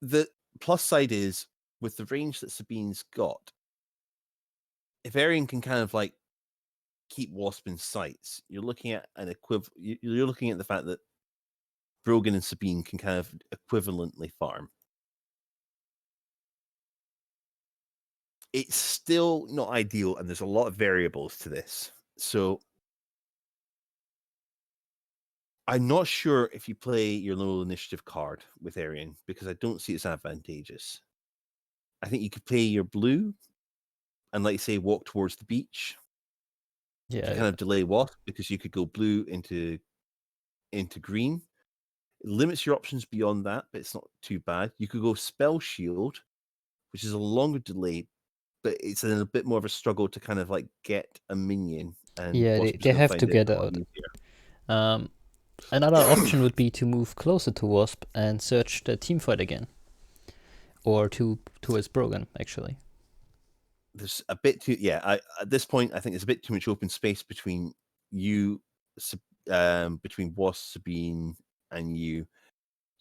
The plus side is, with the range that Sabine's got, if Arian can kind of like keep Wasp in sights, you're looking at an you're looking at the fact that Brogan and Sabine can kind of equivalently farm. It's still not ideal, and there's a lot of variables to this. So I'm not sure if you play your low initiative card with Arian, because I don't see it's advantageous. I think you could play your blue and, like, say, walk towards the beach. Yeah. To kind of delay Wasp, because you could go blue into green. It limits your options beyond that, but it's not too bad. You could go spell shield, which is a longer delay, but it's a bit more of a struggle to kind of like get a minion. And yeah, they have to get out. Another option would be to move closer to Wasp and search the team fight again, or towards Brogan, actually. There's a bit too at this point I think there's a bit too much open space between you, between Wasp, Sabine, and you.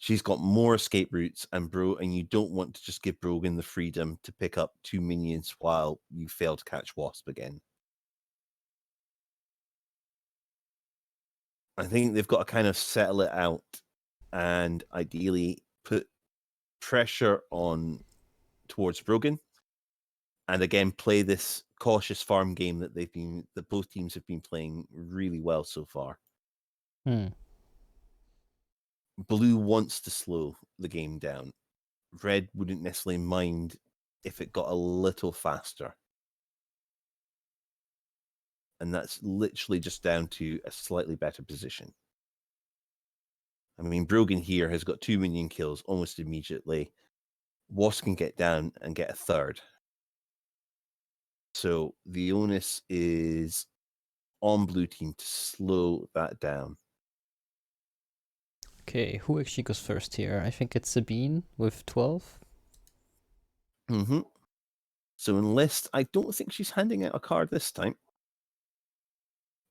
She's got more escape routes, and you don't want to just give Brogan the freedom to pick up 2 minions while you fail to catch Wasp again. I think they've got to kind of settle it out and ideally put pressure on towards Brogan, and again play this cautious farm game that both teams have been playing really well so far. Blue wants to slow the game down. Red wouldn't necessarily mind if it got a little faster. And that's literally just down to a slightly better position. I mean, Brogan here has got 2 minion kills almost immediately. Wasp can get down and get a third. So the onus is on blue team to slow that down. Okay, who actually goes first here? I think it's Sabine with 12. Mm-hmm. So in list, I don't think she's handing out a card this time.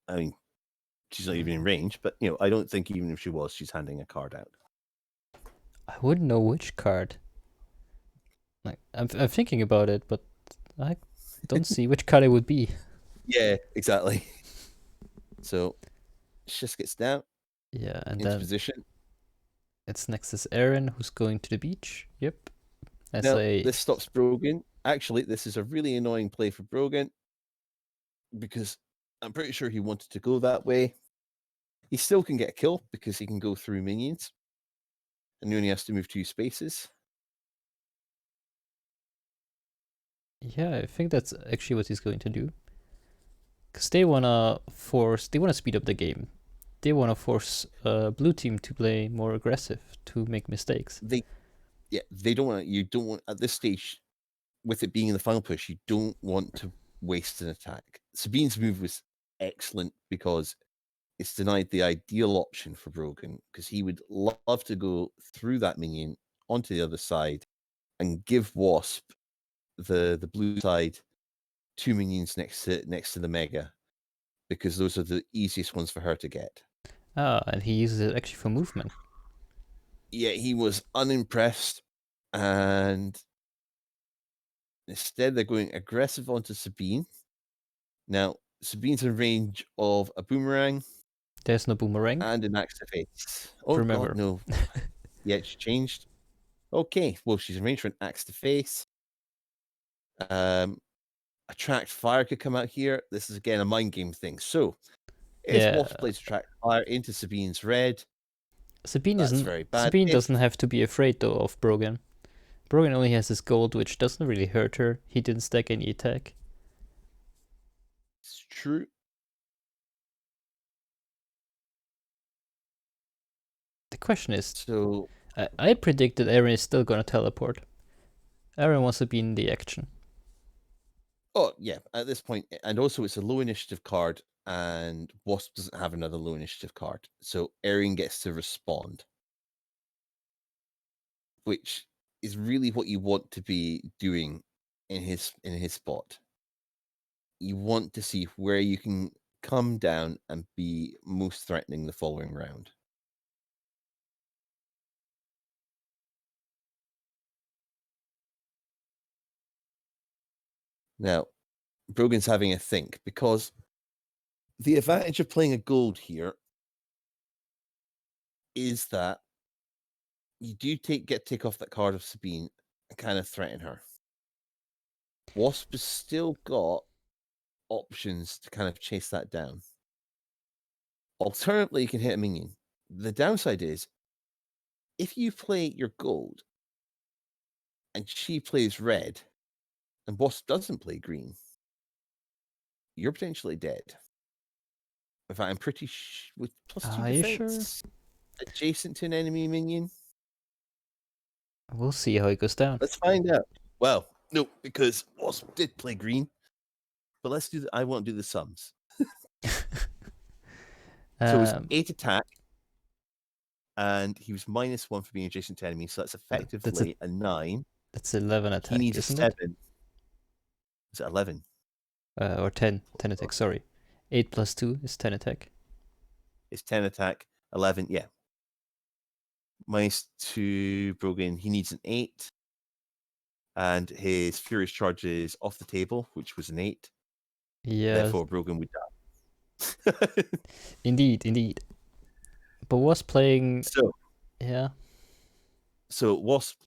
I mean, she's not even in range, but I don't think even if she was, she's handing a card out. I wouldn't know which card. Like I'm thinking about it, but I don't see which card it would be. Yeah, exactly. So she just gets down Yeah, and into then position. it's next is Aaron, who's going to the beach. Yep. Now, this stops Brogan. Actually, this is a really annoying play for Brogan because I'm pretty sure he wanted to go that way. He still can get a kill because he can go through minions. And he only has to move 2 spaces. Yeah, I think that's actually what he's going to do. Because they wanna speed up the game. They wanna force blue team to play more aggressive, to make mistakes. They don't want. You don't want at this stage, with it being in the final push, you don't want to waste an attack. Sabine's move was excellent because it's denied the ideal option for Brogan, because he would love to go through that minion onto the other side and give Wasp the blue side 2 minions next to the Mega, because those are the easiest ones for her to get. Ah, and he uses it actually for movement. Yeah, he was unimpressed, and instead they're going aggressive onto Sabine. Now, Sabine's in range of a boomerang. There's no boomerang. And an axe to face. Oh, Remember. God, no. Yeah, she changed. Okay, well, she's in range for an axe to face. Attract fire could come out here. This is, again, a mind game thing. So, if Wasp plays attract fire into Sabine's red, that's very bad. Sabine doesn't have to be afraid, though, of Brogan. Brogan only has his gold, which doesn't really hurt her. He didn't stack any attack. It's true. The question is, so I predicted Aaron is still going to teleport. Aaron wants to be in the action. Oh, yeah, at this point. And also, it's a low initiative card, and Wasp doesn't have another low initiative card. So Aaron gets to respond, which is really what you want to be doing in his spot. You want to see where you can come down and be most threatening the following round. Now, Brogan's having a think, because the advantage of playing a gold here is that you do take off that card of Sabine and kind of threaten her. Wasp has still got options to kind of chase that down. Alternatively, you can hit a minion. The downside is, if you play your gold and she plays red and Wasp doesn't play green, you're potentially dead. In fact, I'm pretty with +2 defense adjacent to an enemy minion. We'll see how it goes down. Let's find out. Well, no, because Wasp did play green. But let's do I won't do the sums. So it's 8 attack, and he was -1 for being adjacent to enemies, so that's effectively a 9. That's 11 attack. He needs a 7. It? Is it 11? Or 10. 10 attack, sorry. 8 plus 2 is 10 attack. It's 10 attack, 11, yeah. -2 Brogan. He needs an 8. And his Furious Charge is off the table, which was an 8. Yeah, Therefore, Brogan would die. indeed. But was playing, So yeah, Wasp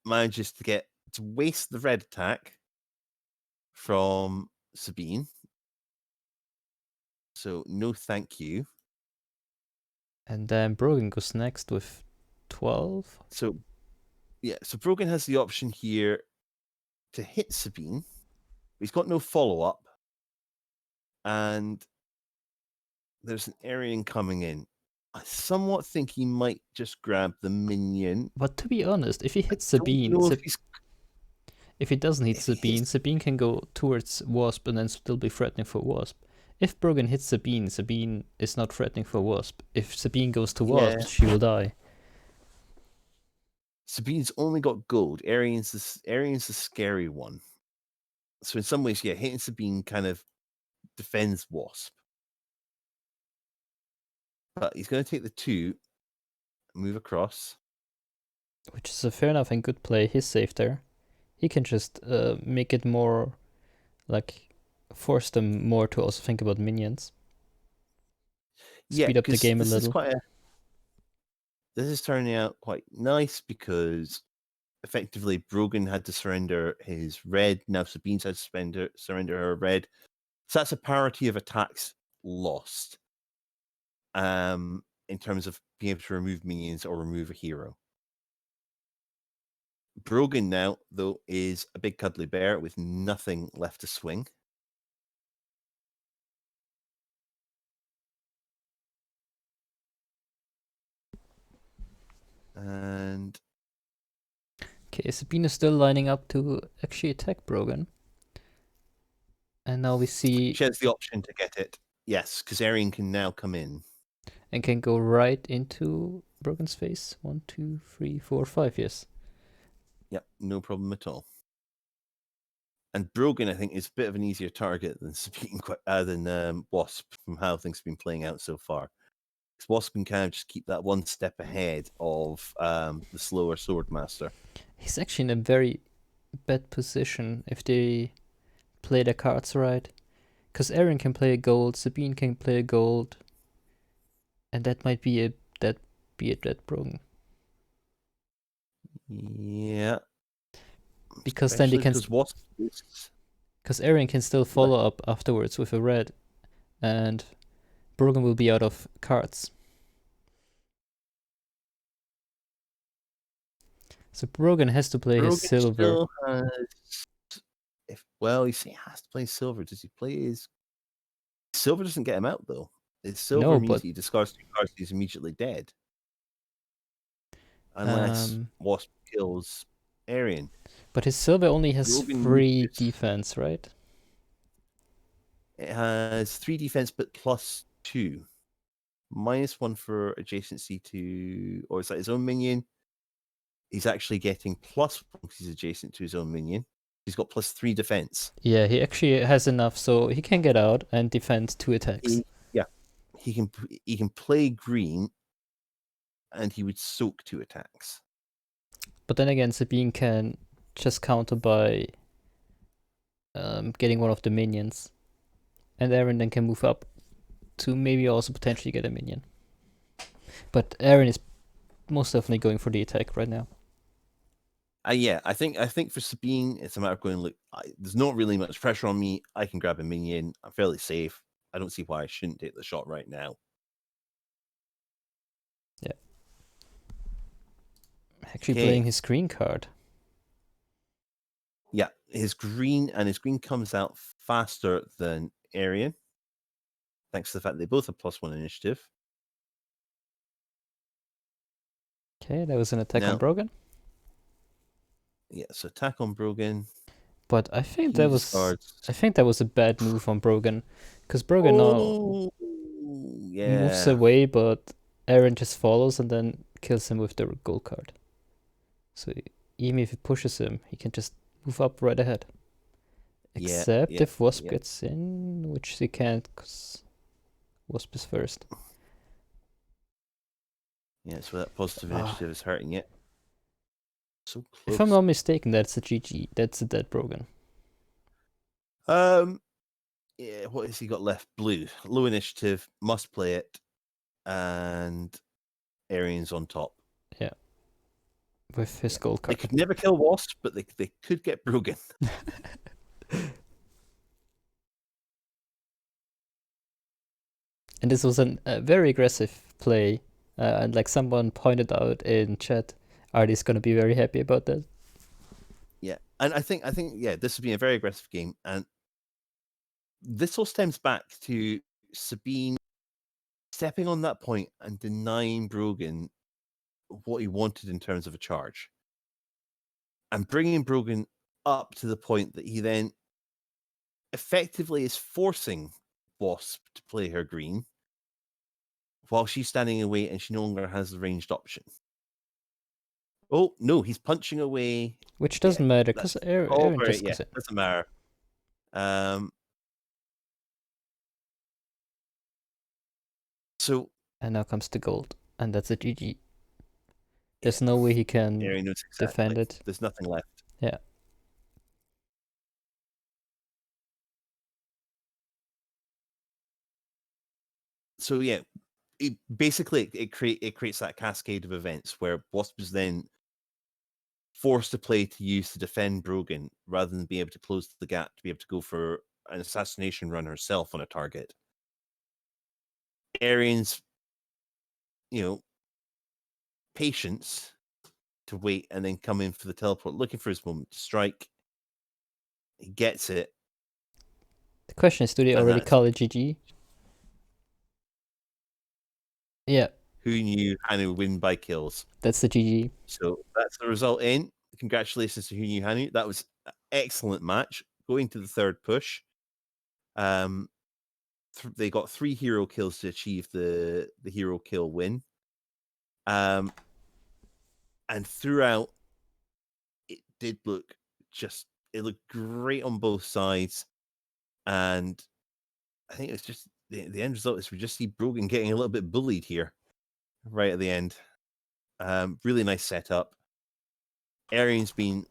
manages to waste the red attack from Sabine. So no thank you. and then Brogan goes next with 12. So Brogan has the option here to hit Sabine. He's got no follow-up. And there's an Aryan coming in. I somewhat think he might just grab the minion. But to be honest, if he hits I don't Sabine, know if he's if he doesn't hit if he Sabine, hits- Sabine can go towards Wasp and then still be threatening for Wasp. If Brogan hits Sabine, Sabine is not threatening for Wasp. If Sabine goes to Wasp, Yeah. she will die. Sabine's only got gold. Arian's the scary one. So in some ways, hitting Sabine kind of defends Wasp. But he's going to take the 2, move across. Which is a fair enough and good play. He's safe there. He can just make it more, like, force them more to also think about minions. Speed up the 'cause game a this is little. this is turning out quite nice because effectively Brogan had to surrender his red. Now Sabine's had to surrender her red. So that's a parity of attacks lost. In terms of being able to remove minions or remove a hero. Brogan now, though, is a big cuddly bear with nothing left to swing. And Okay, Sabine is still lining up to actually attack Brogan. And now we see... she has the option to get it. Yes, because Aryan can now come in. And can go right into Brogan's face. 1, 2, 3, 4, 5, yes. Yep, no problem at all. And Brogan, I think, is a bit of an easier target than Sabine, than Wasp, from how things have been playing out so far. Because Wasp can kind of just keep that one step ahead of the slower Swordmaster. He's actually in a very bad position if they play their cards right. Because Aaron can play a gold, Sabine can play a gold. And that might be a dead Brogan. Yeah. Because then they can... Because Aaron can still follow up afterwards with a red. And Brogan will be out of cards. So Brogan has to play his silver. He has to play silver. Does he play his... Silver doesn't get him out, though. His silver means he discards 2 cards, he's immediately dead. Unless Wasp kills Aryan. But his silver only has Brogan 3 defense, right? It has 3 defense, but +2. -1 for adjacency to... Or is that his own minion? He's actually getting +1 because he's adjacent to his own minion. He's got +3 defense. Yeah, he actually has enough, so he can get out and defend 2 attacks. He can play green, and he would soak 2 attacks. But then again, Sabine can just counter by getting one of the minions. And Aaron then can move up to maybe also potentially get a minion. But Aaron is most definitely going for the attack right now. I think for Sabine, it's a matter of going, look, there's not really much pressure on me. I can grab a minion. I'm fairly safe. I don't see why I shouldn't take the shot right now. Yeah. Actually playing his green card. Yeah, his green comes out faster than Aryan, thanks to the fact they both have +1 initiative. Okay, that was an attack on Brogan. Yeah, so attack on Brogan. But I think that was a bad move on Brogan, because Brogan now moves away, but Aaron just follows and then kills him with the gold card. So even if he pushes him, he can just move up right ahead. Except if Wasp gets in, which he can't, because Wasp is first. Yeah, so that positive initiative is hurting it. So close. If I'm not mistaken, that's a GG. That's a dead Brogan. Yeah, what has he got left? Blue. Low initiative, must play it, and Arian's on top. Yeah. With his gold They card. could never kill Wasp, but they could get Brogan. And this was a very aggressive play. And like someone pointed out in chat, Artie's going to be very happy about that. Yeah, and I think yeah, this has been a very aggressive game, and this all stems back to Sabine stepping on that point and denying Brogan what he wanted in terms of a charge, and bringing Brogan up to the point that he then effectively is forcing Wasp to play her green while she's standing away and she no longer has the ranged option. Oh no, he's punching away. Which doesn't matter because that's Aaron very- just goes in. doesn't matter. So And now comes the gold. And that's a GG. There's no way he can Aaron knows defend exactly. it. There's nothing left. Yeah. So yeah, it creates that cascade of events where Wasp is then forced to play to use to defend Brogan rather than be able to close the gap to be able to go for an assassination run herself on a target. Arian's, patience to wait and then come in for the teleport, looking for his moment to strike. He gets it. The question is, do they And already that's- call it GG? Yeah, Who knew Hanu win by kills? that's the GG. So that's the result in. Congratulations to Who Knew Hanu. That was an excellent match. Going to the third push. They got 3 hero kills to achieve the hero kill win. And throughout, it did look it looked great on both sides. And I think it's just the end result is we just see Brogan getting a little bit bullied here right at the end. Really nice setup. Arian's been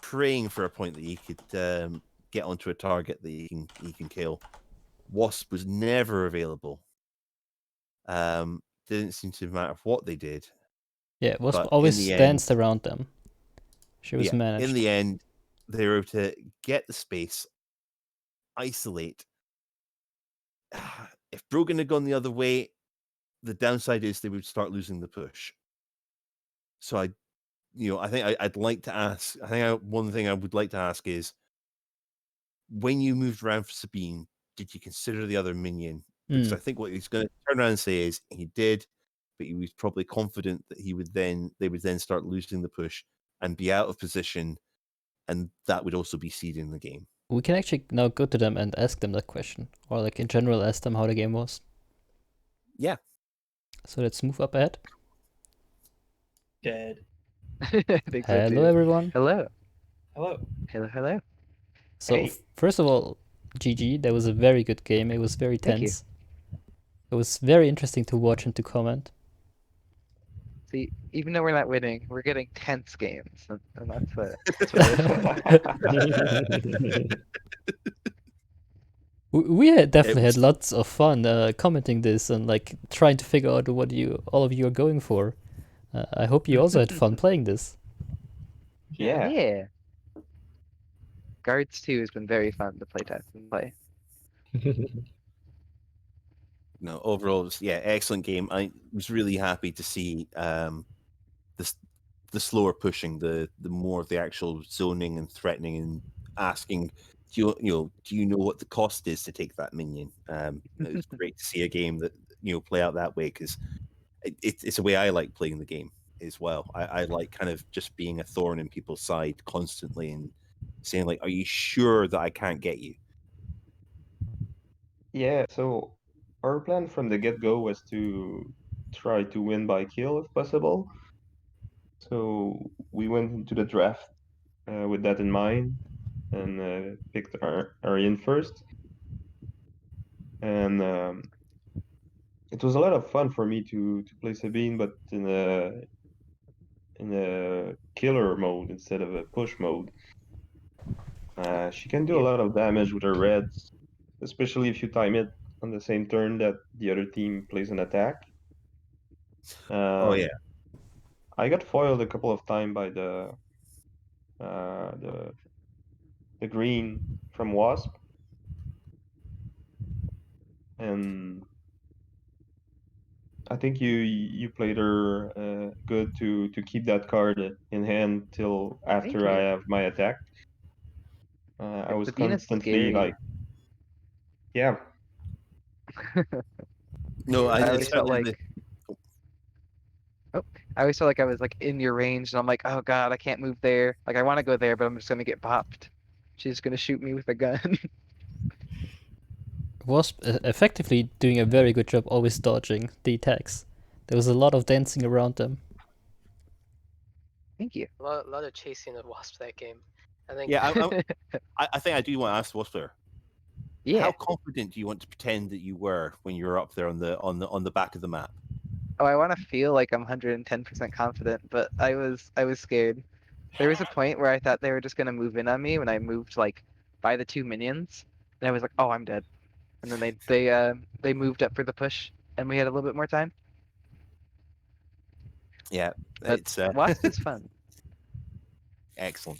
praying for a point that he could get onto a target that he can kill. Wasp was never available. Didn't seem to matter what they did. Yeah, Wasp But always in the danced end, around them. She was managed. in the end, they were able to get the space, isolate. If Brogan had gone the other way, the downside is they would start losing the push. So I think I'd like to ask. One thing I would like to ask is, when you moved around for Sabine, did you consider the other minion? Because I think what he's going to turn around and say is he did, but he was probably confident that they would then start losing the push and be out of position, and that would also be seeding the game. We can actually now go to them and ask them that question, or like in general ask them how the game was. Yeah. So let's move up ahead. Dead. I think so Hello too. everyone. Hello. Hello. Hello. So Hey. first of all, GG. That was a very good game. It was very Thank you. tense. It was very interesting to watch and to comment. See, even though we're not winning, we're getting tense games, and that's what we're We had definitely was- had lots of fun commenting this and like trying to figure out what all of you are going for. I hope you also had fun playing this. Yeah. Yeah. Guards 2 has been very fun to play test and play. No, overall, it was, excellent game. I was really happy to see the slower pushing, the more of the actual zoning and threatening and asking, do you know what the cost is to take that minion? It was great to see a game that play out that way, because it's a way I like playing the game as well. I like kind of just being a thorn in people's side constantly and saying like, are you sure that I can't get you? Yeah, so our plan from the get-go was to try to win by kill if possible. So we went into the draft with that in mind and picked Arian first. And it was a lot of fun for me to play Sabine, but in a killer mode instead of a push mode. She can do a Yeah. lot of damage with her reds, especially if you time it on the same turn that the other team plays an attack. Oh yeah. I got foiled a couple of times by the green from Wasp, and I think you played her good to keep that card in hand till Thank after I you. have my attack. I was Sabina's constantly scary. yeah, No, I it's always felt certainly like I always felt like I was like in your range, and I'm like, oh god, I can't move there. Like I want to go there, but I'm just gonna get popped. She's gonna shoot me with a gun. Wasp effectively doing a very good job always dodging the attacks. There was a lot of dancing around them. Thank you. A lot of chasing of Wasp that game. I think. Yeah, I think I do want to ask the Wasp player. Yeah. How confident do you want to pretend that you were when you were up there on the back of the map? Oh, I want to feel like I'm 110% confident, but I was scared. There was a point where I thought they were just gonna move in on me when I moved like by the 2 minions, and I was like, oh, I'm dead. And then they moved up for the push, and we had a little bit more time. Yeah, But it's Wasp is fun. excellent.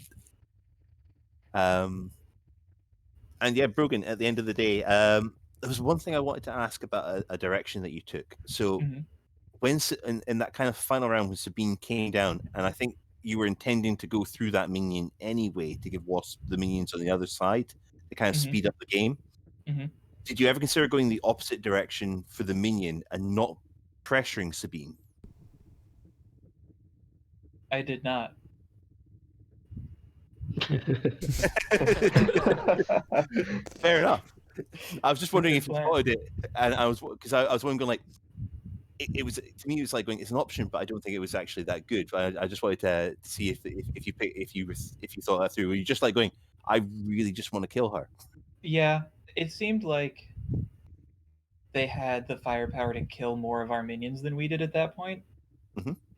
And yeah, Brogan, at the end of the day, there was one thing I wanted to ask about a direction that you took. So when in that kind of final round when Sabine came down, and I think you were intending to go through that minion anyway to give Wasp the minions on the other side to kind of speed up the game. Did you ever consider going the opposite direction for the minion and not pressuring Sabine? I did not. Fair enough. I was just wondering if you Plan. followed it, and I was because I was wondering like it was to me it was like going it's an option, but I don't think it was actually that good. I just wanted to see if you thought that through. Were you just like going, I really just want to kill her? Yeah, it seemed like they had the firepower to kill more of our minions than we did at that point.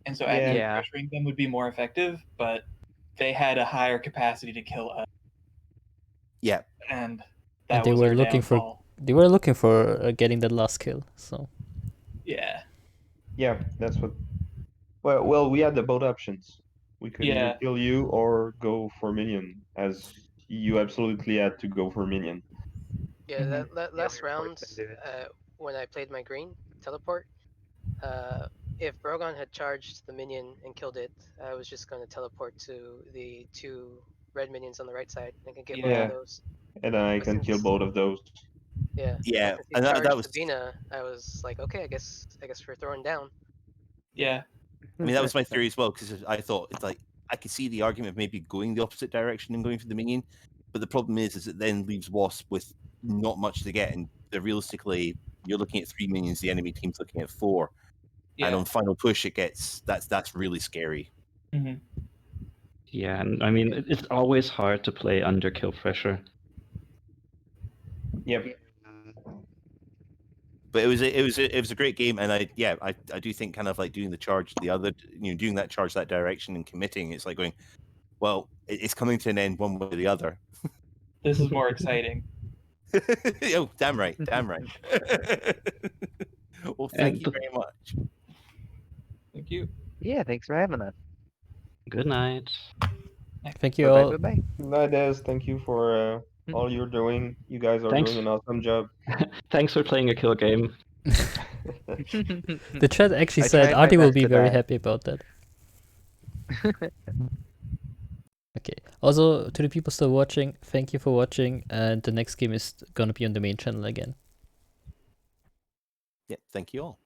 And so actually Yeah. pressuring them would be more effective, but they had a higher capacity to kill us. Yeah. And And that they was were our looking downfall. for getting that last kill. So Yeah. yeah, that's what. Well, we had the both options. We could either Yeah. kill you or go for minion, as you absolutely had to go for minion. Yeah, Mhm. that Yeah, last we were round, forced into it. when I played my green teleport, if Brogan had charged the minion and killed it, I was just going to teleport to the 2 red minions on the right side and can get both Yeah. of those. And then I But can kill since both of those. yeah, Yeah, since he and that charged was Sabina, I was like, okay, I guess we're throwing down. Yeah. I mean that was my theory as well because I thought it's like I could see the argument of maybe going the opposite direction and going for the minion, but the problem is it then leaves Wasp with not much to get, and realistically you're looking at 3 minions, the enemy team's looking at 4. And Yeah. on final push, it gets that's really scary. hmm Yeah, and I mean it's always hard to play under kill pressure. Yep. But it was a great game, and I do think kind of like doing the charge the other doing that charge that direction and committing. It's like going, well, it's coming to an end one way or the other. This is more exciting. Oh, damn right, damn right. Well, thank And you very much. Thank you. Yeah, thanks for having us. good night. thank you Bye all. bye bye bye. Des, thank you for all you're doing. You guys are Thanks. doing an awesome job. Thanks for playing a kill game. The chat actually I said tried my Artie will best be to very die. happy about that. Okay. Also, to the people still watching, thank you for watching, and the next game is gonna be on the main channel again. Yeah, thank you all.